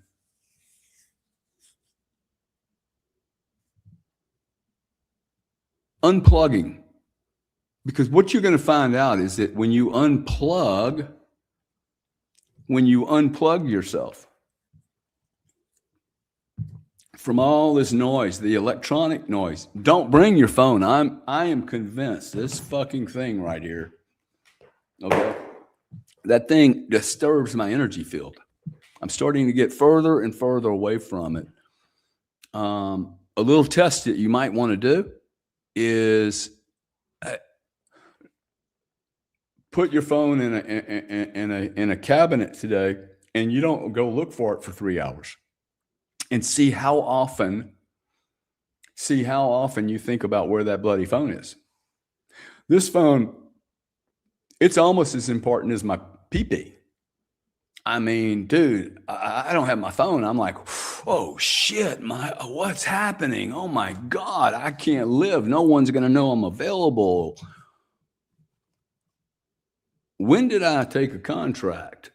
unplugging. Because what you're going to find out is that when you unplug yourself from all this noise, the electronic noise, don't bring your phone. I am convinced this fucking thing right here, okay, that thing disturbs my energy field. I'm starting to get further and further away from it. A little test that you might want to do is put your phone in a cabinet today, and you don't go look for it for 3 hours, and see how often you think about where that bloody phone is. This phone, it's almost as important as my pee-pee. I mean, dude, I don't have my phone. I'm like, oh shit, what's happening? Oh my God, I can't live. No one's going to know I'm available. When did I take a contract?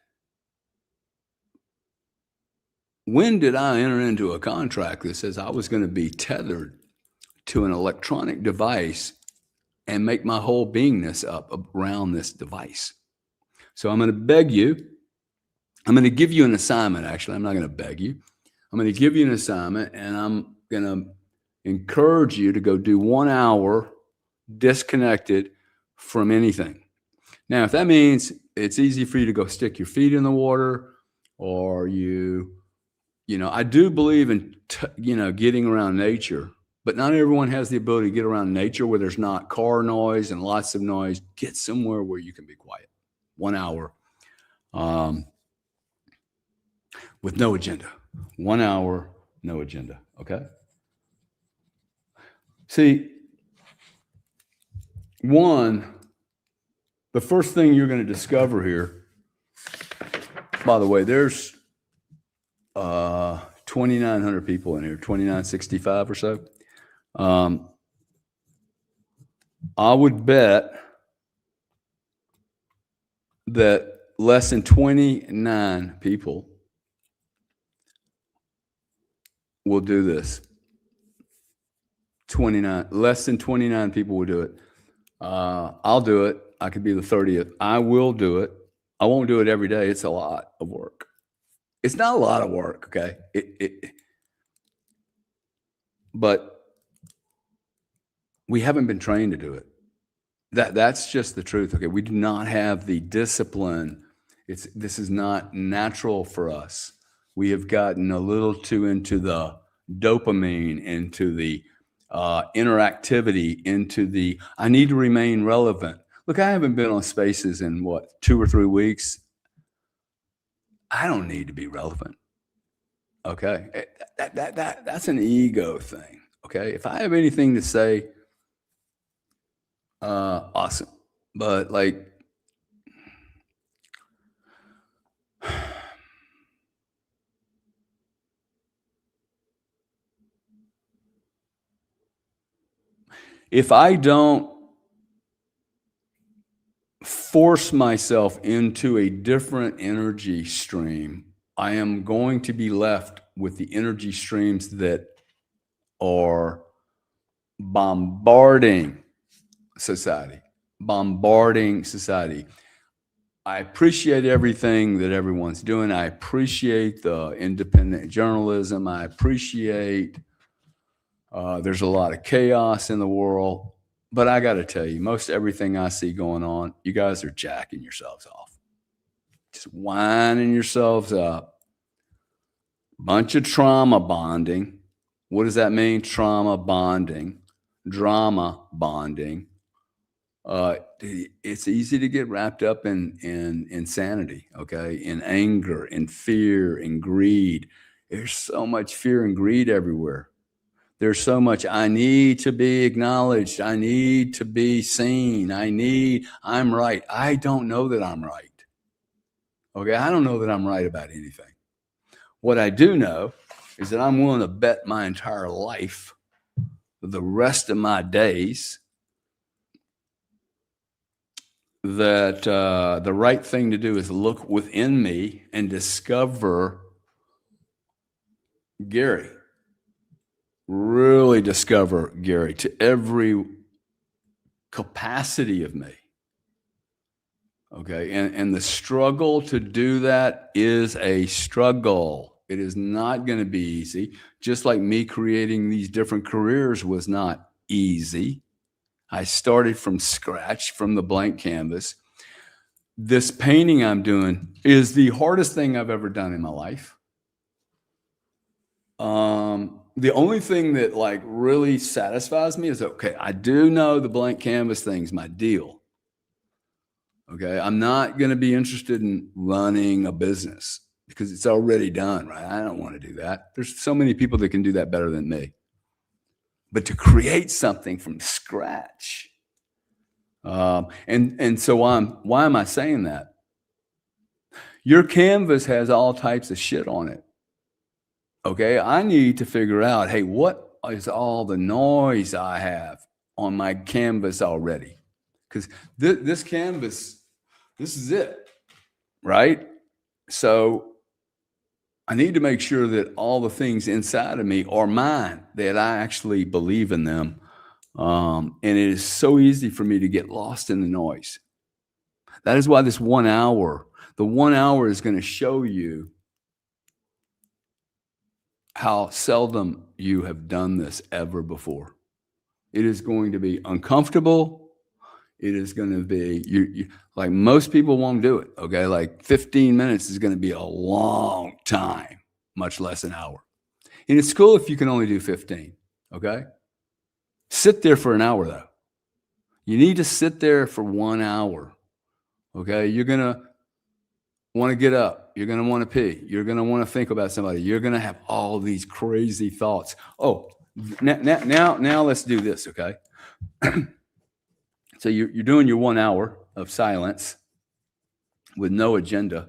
When did I enter into a contract that says I was going to be tethered to an electronic device and make my whole beingness up around this device? So I'm going to beg you. I'm going to give you an assignment. Actually, I'm not going to beg you. I'm going to give you an assignment, and I'm going to encourage you to go do 1 hour disconnected from anything. Now, if that means it's easy for you to go stick your feet in the water, or I do believe in, getting around nature, but not everyone has the ability to get around nature where there's not car noise and lots of noise. Get somewhere where you can be quiet. 1 hour. With no agenda. 1 hour, no agenda. Okay? See, the first thing you're going to discover here, by the way, there's 2,900 people in here, 2,965 or so. I would bet that less than 29 people will do this. Less than 29 people will do it. I'll do it. I could be the 30th. I will do it. I won't do it every day. It's a lot of work. It's not a lot of work, okay? But we haven't been trained to do it. That's just the truth, okay? We do not have the discipline. This is not natural for us. We have gotten a little too into the dopamine, into the interactivity, into the I need to remain relevant. Look, I haven't been on Spaces in 2 or 3 weeks. I don't need to be relevant. Okay, that's an ego thing. Okay, if I have anything to say, awesome. But if I don't force myself into a different energy stream, I am going to be left with the energy streams that are bombarding society. I appreciate everything that everyone's doing. I appreciate the independent journalism. I appreciate there's a lot of chaos in the world. But I got to tell you, most everything I see going on, you guys are jacking yourselves off. Just winding yourselves up. Bunch of trauma bonding. What does that mean? Trauma bonding. Drama bonding. It's easy to get wrapped up in insanity, okay? In anger, in fear, in greed. There's so much fear and greed everywhere. There's so much, I need to be acknowledged. I need to be seen. I'm right. I don't know that I'm right. Okay, I don't know that I'm right about anything. What I do know is that I'm willing to bet my entire life, the rest of my days, that the right thing to do is look within me and discover Gary. Really discover Gary to every capacity of me. Okay, and the struggle to do that is a struggle. It is not going to be easy. Just like me creating these different careers was not easy. I started from scratch, from the blank canvas. This painting I'm doing is the hardest thing I've ever done in my life. The only thing that really satisfies me is, okay, I do know the blank canvas thing's my deal. Okay. I'm not going to be interested in running a business because it's already done, right? I don't want to do that. There's so many people that can do that better than me. But to create something from scratch. And so why am I saying that? Your canvas has all types of shit on it. Okay. I need to figure out, hey, what is all the noise I have on my canvas already? Because this canvas, this is it, right? So I need to make sure that all the things inside of me are mine, that I actually believe in them. And it is so easy for me to get lost in the noise. That is why this 1 hour, the 1 hour is going to show you how seldom you have done this ever before. It is going to be uncomfortable. It is going to be, you like most people won't do it, okay? Like 15 minutes is going to be a long time, much less an hour. And it's cool if you can only do 15, okay? Sit there for an hour, though. You need to sit there for 1 hour, okay? You're going to want to get up. You're going to want to pee. You're going to want to think about somebody. You're going to have all these crazy thoughts. Oh, now let's do this, okay? So you're doing your 1 hour of silence with no agenda.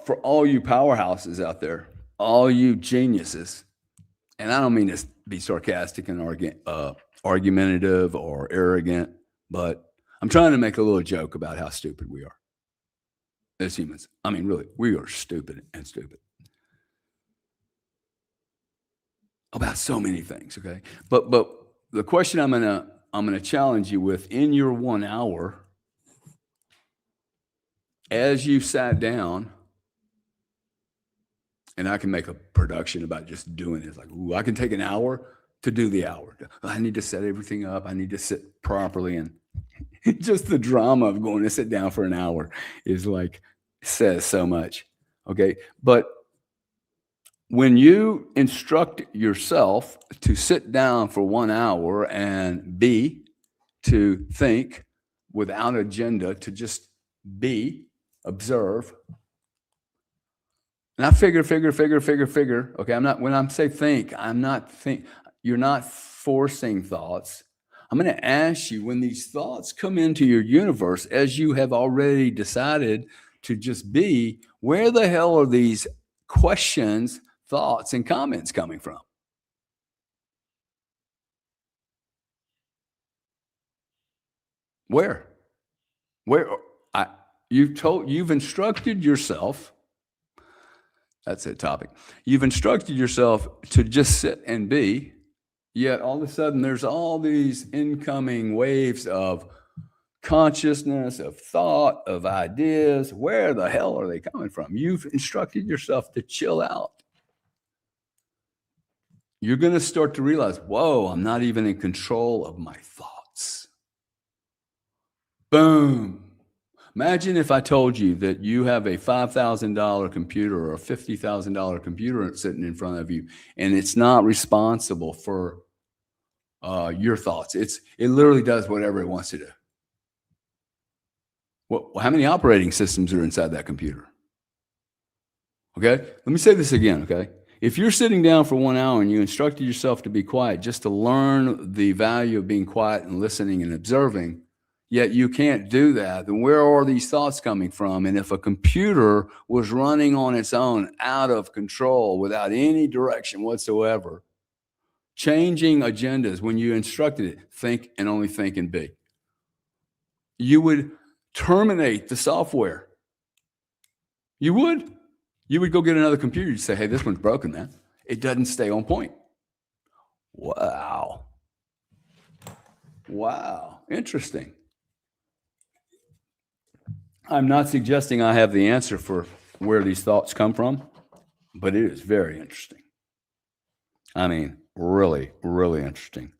For all you powerhouses out there, all you geniuses, and I don't mean to be sarcastic and argumentative or arrogant, but I'm trying to make a little joke about how stupid we are as humans. I mean, really, we are stupid and stupid about so many things, okay? But the question I'm gonna challenge you with in your 1 hour, as you sat down, and I can make a production about just doing it. Like, ooh, I can take an hour to do the hour. I need to set everything up. I need to sit properly. And just the drama of going to sit down for an hour is like, says so much. Okay. But when you instruct yourself to sit down for 1 hour and to think without agenda, to just be, observe, and I figure. Okay, when I say think, you're not forcing thoughts. I'm going to ask you, when these thoughts come into your universe, as you have already decided to just be, where the hell are these questions, thoughts, and comments coming from? Where? You've instructed yourself. That's a topic. You've instructed yourself to just sit and be, yet all of a sudden there's all these incoming waves of consciousness, of thought, of ideas. Where the hell are they coming from? You've instructed yourself to chill out. You're going to start to realize, whoa, I'm not even in control of my thoughts. Boom. Imagine if I told you that you have a $5,000 computer or a $50,000 computer sitting in front of you, and it's not responsible for your thoughts. It literally does whatever it wants to do. Well, how many operating systems are inside that computer? Okay, let me say this again, okay? If you're sitting down for 1 hour and you instructed yourself to be quiet just to learn the value of being quiet and listening and observing, yet you can't do that, then where are these thoughts coming from? And if a computer was running on its own, out of control, without any direction whatsoever, changing agendas when you instructed it, think and only think and be, you would terminate the software. You would. You would go get another computer. You'd say, hey, this one's broken, man. It doesn't stay on point. Wow. Interesting. I'm not suggesting I have the answer for where these thoughts come from, but it is very interesting. I mean, really, really interesting.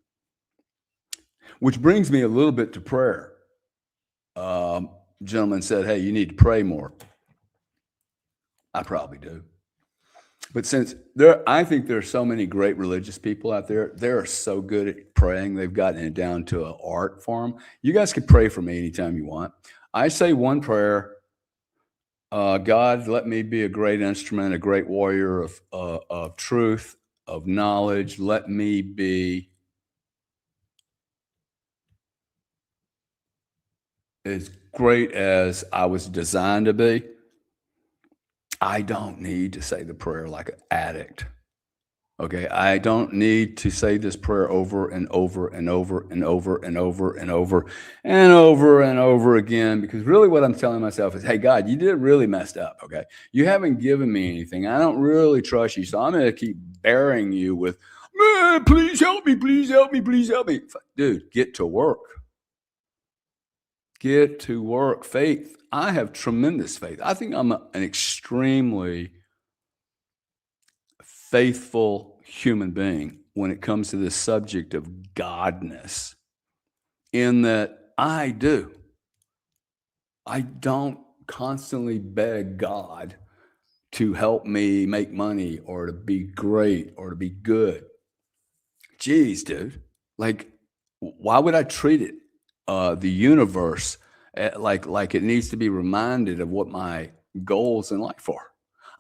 Which brings me a little bit to prayer. Gentleman said, hey, you need to pray more. I probably do. But since I think there are so many great religious people out there. They're so good at praying. They've gotten it down to an art form. You guys can pray for me anytime you want. I say one prayer. God, let me be a great instrument, a great warrior of truth, of knowledge. Let me be as great as I was designed to be. I don't need to say the prayer like an addict. Okay, I don't need to say this prayer over and over and over and over and over and over and over and over again, because really what I'm telling myself is, hey, God, you did really messed up. Okay, you haven't given me anything. I don't really trust you, so I'm going to keep bearing you with, man, please help me, please help me, please help me. Dude, get to work. Get to work. Faith. I have tremendous faith. I think I'm an extremely faithful human being when it comes to this subject of godness, in that I don't constantly beg God to help me make money or to be great or to be good. Jeez, dude. Like, why would I treat it, the universe, like it needs to be reminded of what my goals in life are?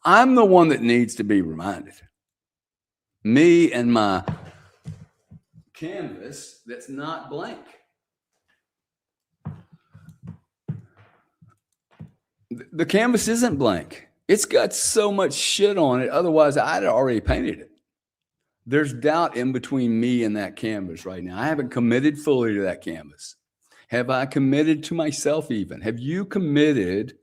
I'm the one that needs to be reminded. Me and my canvas that's not blank. The canvas isn't blank. It's got so much shit on it. Otherwise, I'd already painted it. There's doubt in between me and that canvas right now. I haven't committed fully to that canvas. Have I committed to myself even? Have you committed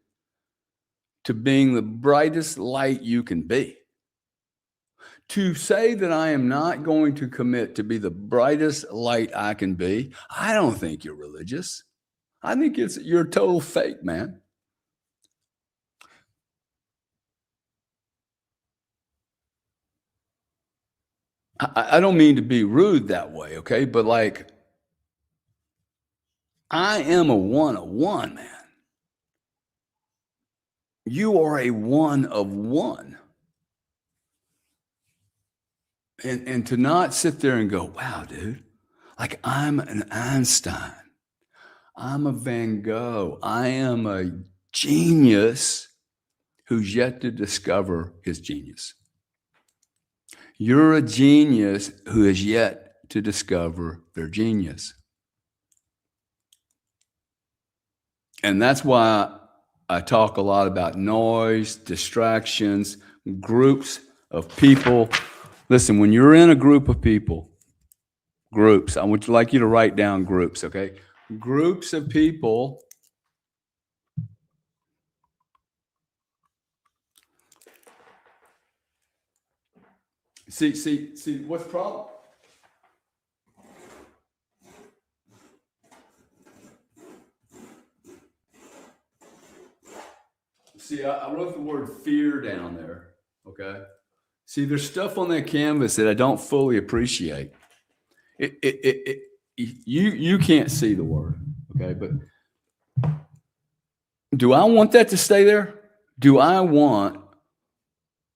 to being the brightest light you can be? To say that I am not going to commit to be the brightest light I can be, I don't think you're religious. I think you're a total fake, man. I don't mean to be rude that way, okay? But like, I am a one of one, man. You are a one of one. And to not sit there and go, wow, dude, like I'm an Einstein. I'm a Van Gogh. I am a genius who's yet to discover his genius. You're a genius who has yet to discover their genius. And that's why I talk a lot about noise, distractions, groups of people. Listen, when you're in a group of people, groups, I would like you to write down groups, okay? Groups of people. See, what's the problem? See, I wrote the word fear down there, okay? See, there's stuff on that canvas that I don't fully appreciate. You can't see the word, okay? But do I want that to stay there? Do I want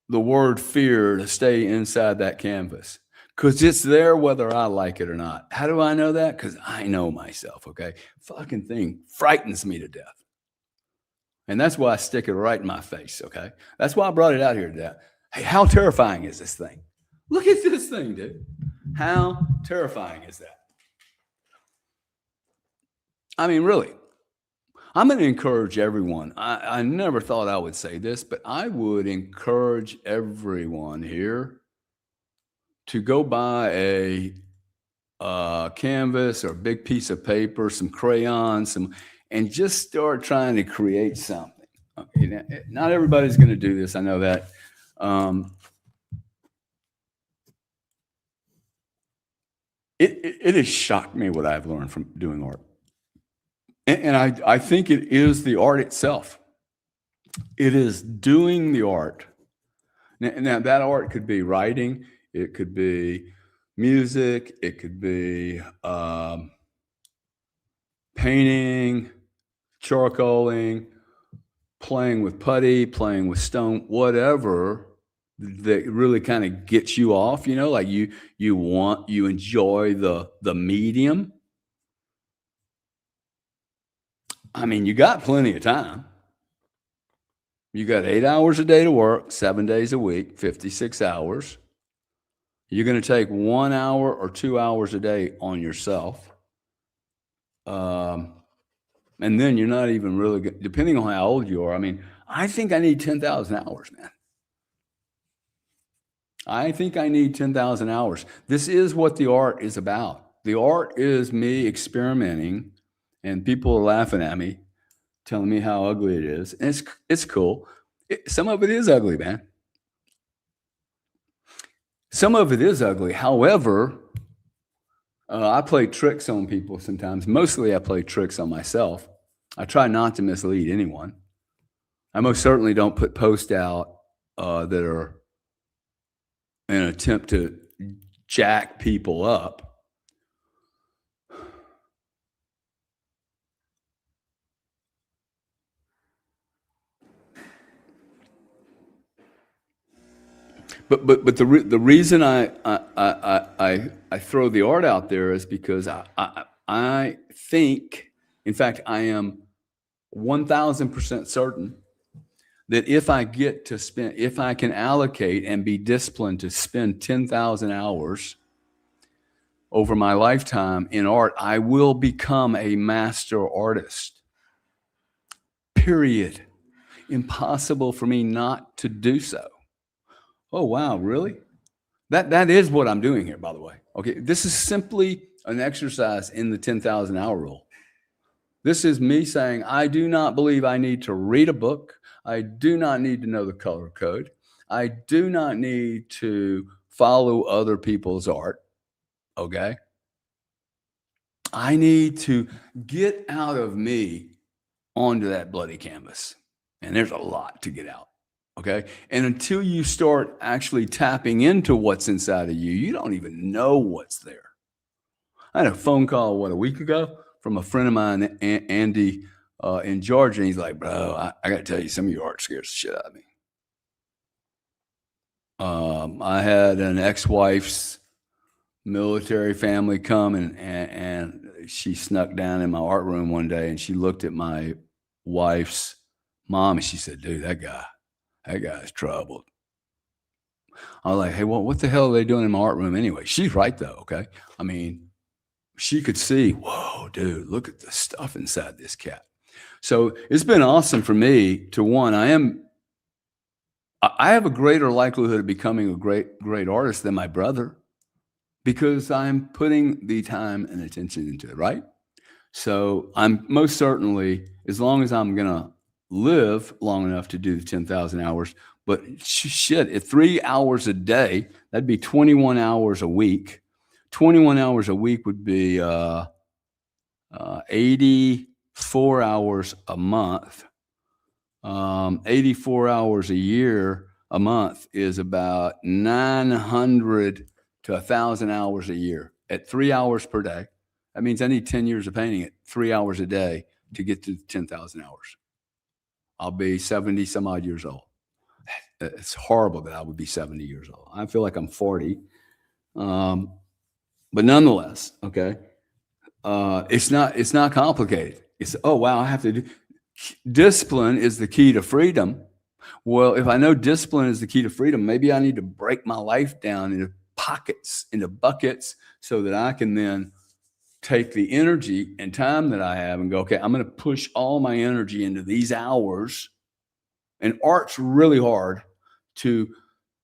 the word fear to stay inside that canvas? Because it's there whether I like it or not. How do I know that? Because I know myself, okay? Fucking thing frightens me to death. And that's why I stick it right in my face, okay? That's why I brought it out here today. Hey, how terrifying is this thing? Look at this thing, dude. How terrifying is that? I mean, really. I'm going to encourage everyone. I never thought I would say this, but I would encourage everyone here to go buy a canvas or a big piece of paper, some crayons, and just start trying to create something. Okay, not everybody's going to do this. I know that. It has shocked me what I've learned from doing art. And I think it is the art itself. It is doing the art. Now that art could be writing. It could be music. It could be painting, charcoaling, playing with putty, playing with stone, whatever that really kind of gets you off, like you enjoy the medium. I mean, you got plenty of time. You got 8 hours a day to work, 7 days a week, 56 hours. You're going to take 1 hour or 2 hours a day on yourself. And then you're not even really good, depending on how old you are. I mean, I think I need 10,000 hours, man. I think I need 10,000 hours. This is what the art is about. The art is me experimenting, and people are laughing at me, telling me how ugly it is. And it's cool. Some of it is ugly, man. Some of it is ugly. However, I play tricks on people sometimes. Mostly I play tricks on myself. I try not to mislead anyone. I most certainly don't put posts out that are an attempt to jack people up. But the reason I throw the art out there is because I think, in fact, I am 1,000% certain that if I can allocate and be disciplined to spend 10,000 hours over my lifetime in art, I will become a master artist. Period. Impossible for me not to do so. Oh, wow, really? That is what I'm doing here, by the way. Okay, this is simply an exercise in the 10,000 hour rule. This is me saying, I do not believe I need to read a book. I do not need to know the color code. I do not need to follow other people's art. Okay? I need to get out of me onto that bloody canvas. And there's a lot to get out. Okay? And until you start actually tapping into what's inside of you, you don't even know what's there. I had a phone call, a week ago from a friend of mine, Andy, in Georgia. And he's like, bro, I got to tell you, some of your art scares the shit out of me. I had an ex-wife's military family come and she snuck down in my art room one day and she looked at my wife's mom and she said, dude, that guy's troubled. I was like, hey, well, what the hell are they doing in my art room anyway? She's right though, okay? I mean, she could see, whoa, dude, look at the stuff inside this cat. So it's been awesome for me to, one, I have a greater likelihood of becoming a great artist than my brother because I'm putting the time and attention into it, right? So I'm most certainly, as long as I'm going to live long enough to do the 10,000 hours, but shit, at 3 hours a day, that'd be 21 hours a week. 21 hours a week would be 84 hours a month. 84 hours a month is about 900 to 1,000 hours a year at 3 hours per day. That means I need 10 years of painting at 3 hours a day to get to 10,000 hours. I'll be 70 some odd years old. It's horrible that I would be 70 years old. I feel like I'm 40. But nonetheless, okay, it's not complicated. It's, oh, wow, I have to do. Discipline is the key to freedom. Well, if I know discipline is the key to freedom, maybe I need to break my life down into pockets, into buckets, so that I can then take the energy and time that I have and go, okay, I'm going to push all my energy into these hours. And art's really hard to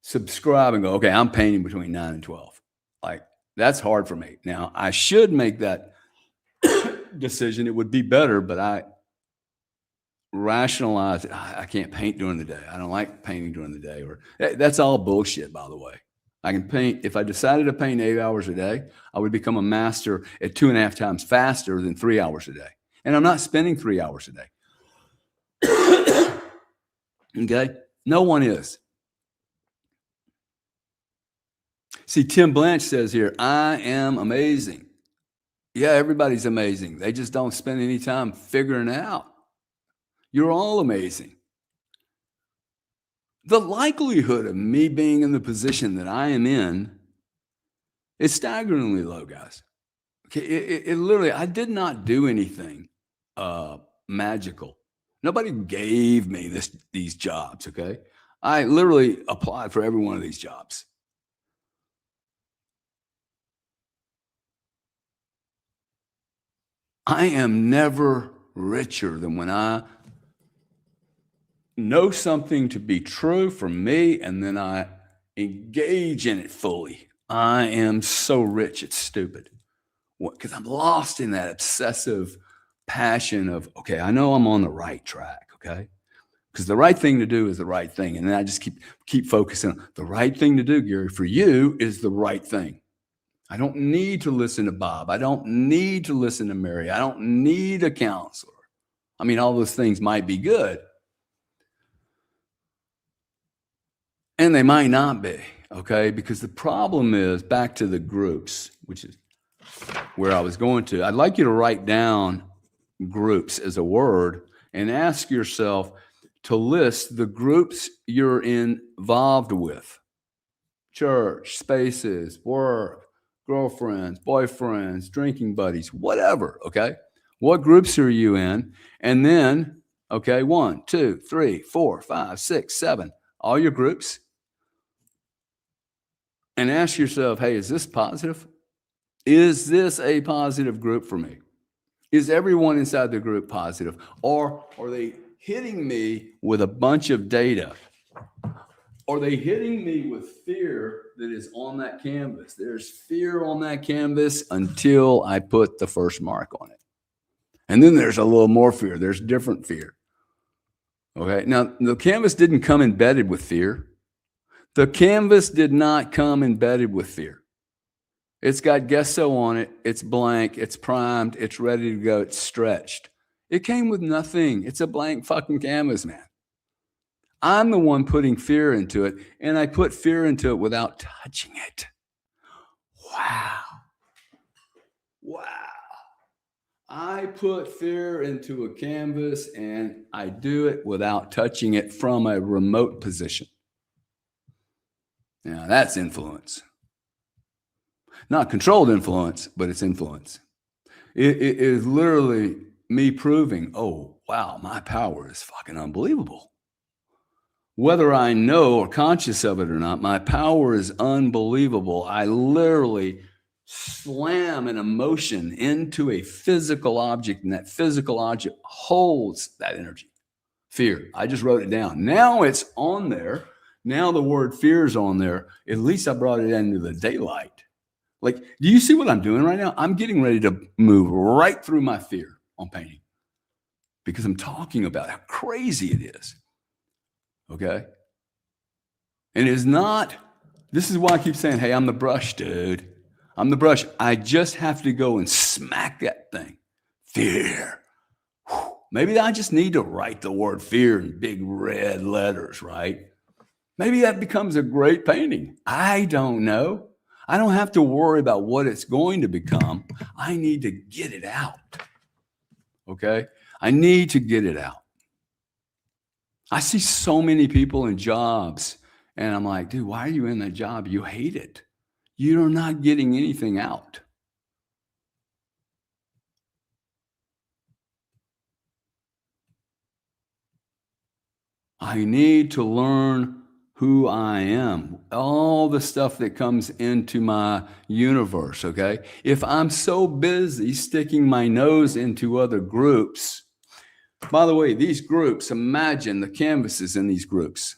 subscribe and go, okay, I'm painting between 9 and 12. Like, that's hard for me. Now, I should make that decision. It would be better, but I rationalize it. I can't paint during the day. I don't like painting during the day. Or that's all bullshit, by the way. I can paint. If I decided to paint 8 hours a day, I would become a master at 2.5 times faster than 3 hours a day. And I'm not spending 3 hours a day. Okay? No one is. See, Tim Blanche says here, I am amazing. Yeah, everybody's amazing. They just don't spend any time figuring it out. You're all amazing. The likelihood of me being in the position that I am in is staggeringly low, guys. Okay, it literally, I did not do anything magical. Nobody gave me these jobs, okay? I literally applied for every one of these jobs. I am never richer than when I know something to be true for me and then I engage in it fully. I am so rich, it's stupid. Because I'm lost in that obsessive passion of, okay, I know I'm on the right track, okay? Because the right thing to do is the right thing. And then I just keep focusing on the right thing to do, Gary, for you is the right thing. I don't need to listen to Bob. I don't need to listen to Mary. I don't need a counselor. I mean, all those things might be good. And they might not be, okay? Because the problem is, back to the groups, which is where I was going to. I'd like you to write down groups as a word and ask yourself to list the groups you're involved with. Church, spaces, work, girlfriends, boyfriends, drinking buddies, whatever, okay? What groups are you in? And then, okay, 1, 2, 3, 4, 5, 6, 7, all your groups. And ask yourself, hey, is this positive? Is this a positive group for me? Is everyone inside the group positive? Or are they hitting me with a bunch of data? Are they hitting me with fear that is on that canvas? There's fear on that canvas until I put the first mark on it. And then there's a little more fear. There's different fear. Okay. Now, the canvas didn't come embedded with fear. The canvas did not come embedded with fear. It's got gesso on it. It's blank. It's primed. It's ready to go. It's stretched. It came with nothing. It's a blank fucking canvas, man. I'm the one putting fear into it, and I put fear into it without touching it. Wow. Wow. I put fear into a canvas, and I do it without touching it from a remote position. Now, that's influence. Not controlled influence, but it's influence. It is literally me proving, oh, wow, my power is fucking unbelievable. Whether I know or conscious of it or not, my power is unbelievable. I literally slam an emotion into a physical object, and that physical object holds that energy. Fear. I just wrote it down. Now it's on there. Now the word fear is on there. At least I brought it into the daylight. Like, do you see what I'm doing right now? I'm getting ready to move right through my fear on painting because I'm talking about how crazy it is. Okay? And it is not, this is why I keep saying, hey, I'm the brush, dude. I'm the brush. I just have to go and smack that thing. Fear. Whew. Maybe I just need to write the word fear in big red letters, right? Maybe that becomes a great painting. I don't know. I don't have to worry about what it's going to become. I need to get it out. Okay? I need to get it out. I see so many people in jobs, and I'm like, dude, why are you in that job? You hate it. You're not getting anything out. I need to learn who I am, all the stuff that comes into my universe, okay? If I'm so busy sticking my nose into other groups, by the way, these groups, imagine the canvases in these groups.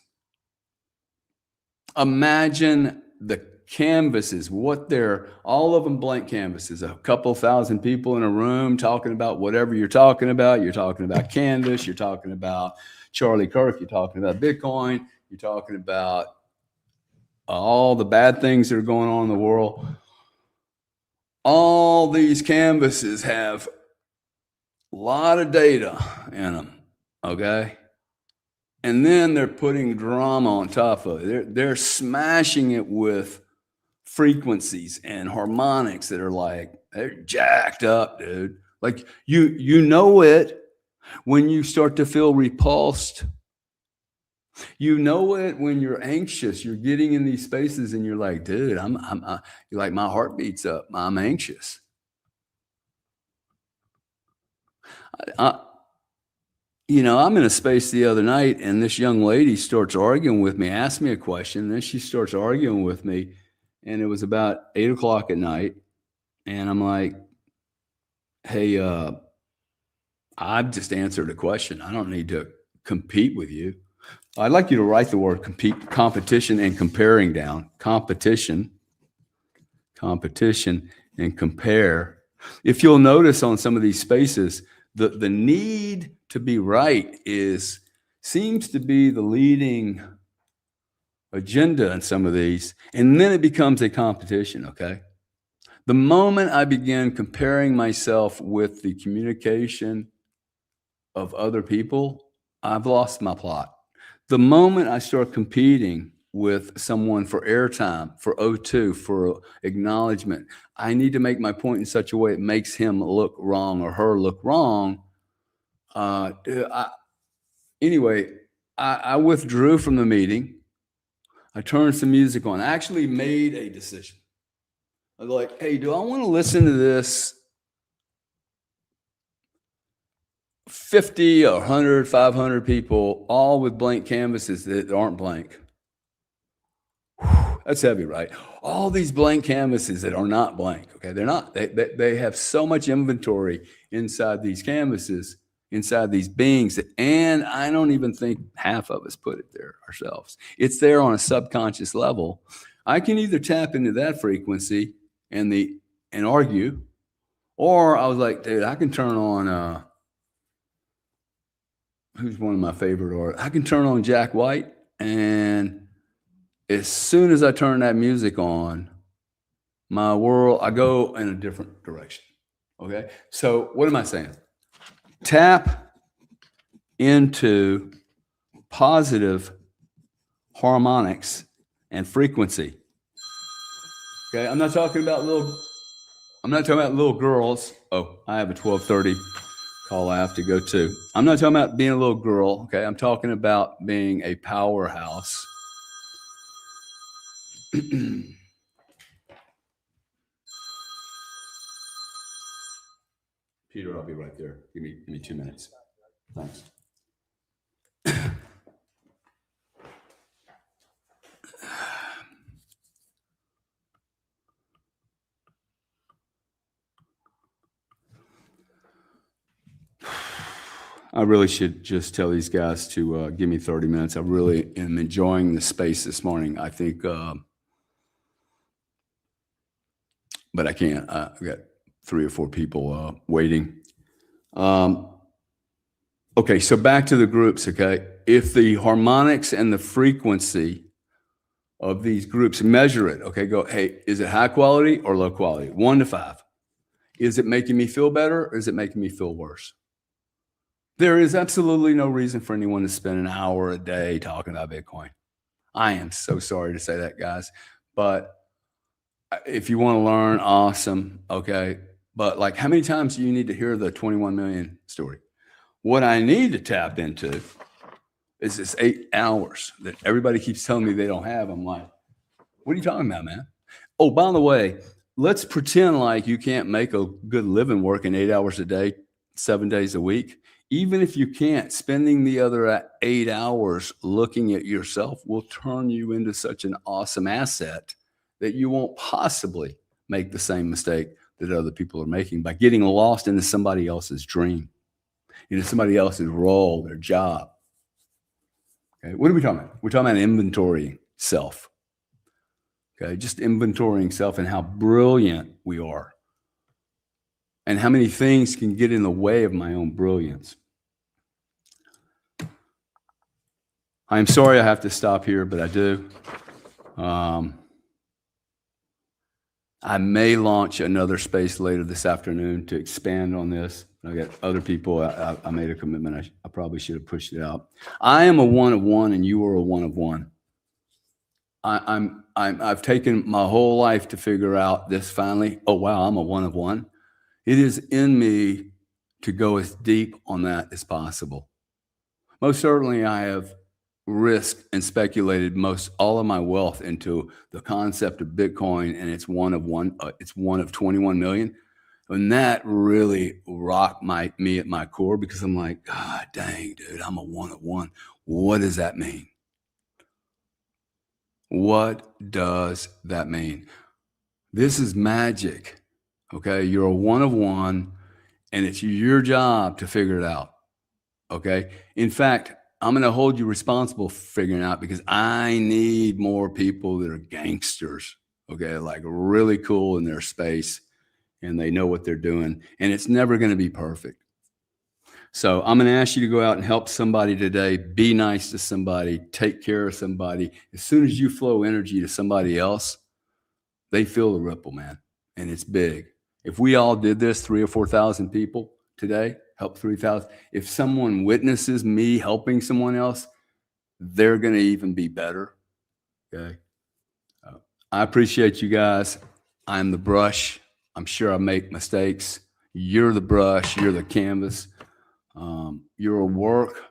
Imagine the canvases, what they're, all of them blank canvases, a couple thousand people in a room talking about whatever you're talking about. You're talking about Canvas, you're talking about Charlie Kirk, you're talking about Bitcoin, you're talking about all the bad things that are going on in the world. All these canvases have a lot of data in them, okay? And then they're putting drama on top of it. They're smashing it with frequencies and harmonics that are like, they're jacked up, dude. Like you know it when you start to feel repulsed You know it when you're anxious. You're getting in these spaces and you're like, dude, you're like, my heart beats up. I'm anxious. I'm in a space the other night and this young lady starts arguing with me, asks me a question, and then she starts arguing with me. And it was about 8:00 at night. And I'm like, hey, I've just answered a question. I don't need to compete with you. I'd like you to write the word competition and comparing down. Competition, and compare. If you'll notice on some of these spaces, the need to be right seems to be the leading agenda in some of these, and then it becomes a competition, okay? The moment I begin comparing myself with the communication of other people, I've lost my plot. The moment I start competing with someone for airtime, for O2, for acknowledgement, I need to make my point in such a way it makes him look wrong or her look wrong. Anyway, I withdrew from the meeting. I turned some music on. I actually made a decision. I was like, hey, do I want to listen to this 50, 100, 500 people, all with blank canvases that aren't blank? That's heavy, right? All these blank canvases that are not blank, okay? They're not. They have so much inventory inside these canvases, inside these beings, and I don't even think half of us put it there ourselves. It's there on a subconscious level. I can either tap into that frequency and argue, or I was like, dude, I can turn on who's one of my favorite artists? I can turn on Jack White, and as soon as I turn that music on, I go in a different direction. Okay. So what am I saying? Tap into positive harmonics and frequency. Okay. I'm not talking about little girls. Oh, I have a 12:30 call I have to go to. I'm not talking about being a little girl. Okay. I'm talking about being a powerhouse. Peter, I'll be right there. Give me 2 minutes. Thanks. I really should just tell these guys to give me 30 minutes. I really am enjoying the space this morning. I think, but I can't. I've got 3 or 4 people waiting. Okay, so back to the groups, okay? If the harmonics and the frequency of these groups, measure it, okay? Go, hey, is it high quality or low quality? 1 to 5. Is it making me feel better or is it making me feel worse? There is absolutely no reason for anyone to spend an hour a day talking about Bitcoin. I am so sorry to say that, guys. But if you want to learn, awesome, okay? But like, how many times do you need to hear the 21 million story? What I need to tap into is this 8 hours that everybody keeps telling me they don't have. I'm like, what are you talking about, man? Oh, by the way, let's pretend like you can't make a good living working 8 hours a day, 7 days a week. Even if you can't, spending the other 8 hours looking at yourself will turn you into such an awesome asset that you won't possibly make the same mistake that other people are making by getting lost into somebody else's dream, into somebody else's role, their job. Okay, what are we talking about? We're talking about inventorying self. Okay, just inventorying self and how brilliant we are and how many things can get in the way of my own brilliance. I'm sorry I have to stop here, but I do. I may launch another space later this afternoon to expand on this. I got other people. I made a commitment. I probably should have pushed it out. I am a 1 of 1, and you are a 1 of 1. I've taken my whole life to figure out this finally. Oh wow, I'm a 1 of 1. It is in me to go as deep on that as possible. Most certainly, I have risked and speculated most all of my wealth into the concept of Bitcoin, and it's one of 21 million. And that really rocked me at my core, because I'm like, God dang, dude, I'm a one of one. What does that mean? What does that mean? This is magic. Okay. You're a one of one, and it's your job to figure it out. Okay. In fact, I'm going to hold you responsible for figuring out, because I need more people that are gangsters. Okay. Like really cool in their space, and they know what they're doing, and it's never going to be perfect. So I'm going to ask you to go out and help somebody today. Be nice to somebody, take care of somebody. As soon as you flow energy to somebody else, they feel the ripple, man. And it's big. If we all did this, 3,000 or 4,000 people today, help 3,000. If someone witnesses me helping someone else, they're going to even be better. Okay. I appreciate you guys. I'm the brush. I'm sure I make mistakes. You're the brush. You're the canvas. You're a work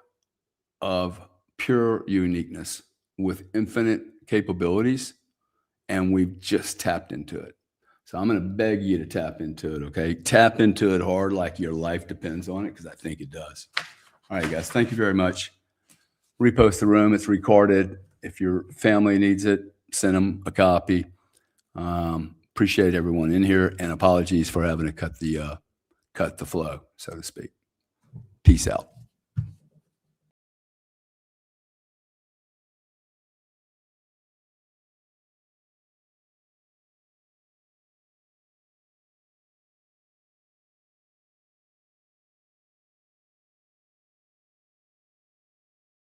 of pure uniqueness with infinite capabilities, and we've just tapped into it. So I'm going to beg you to tap into it, okay? Tap into it hard, like your life depends on it, because I think it does. All right, guys, thank you very much. Repost the room. It's recorded. If your family needs it, send them a copy. Appreciate everyone in here, and apologies for having to cut the flow, so to speak. Peace out.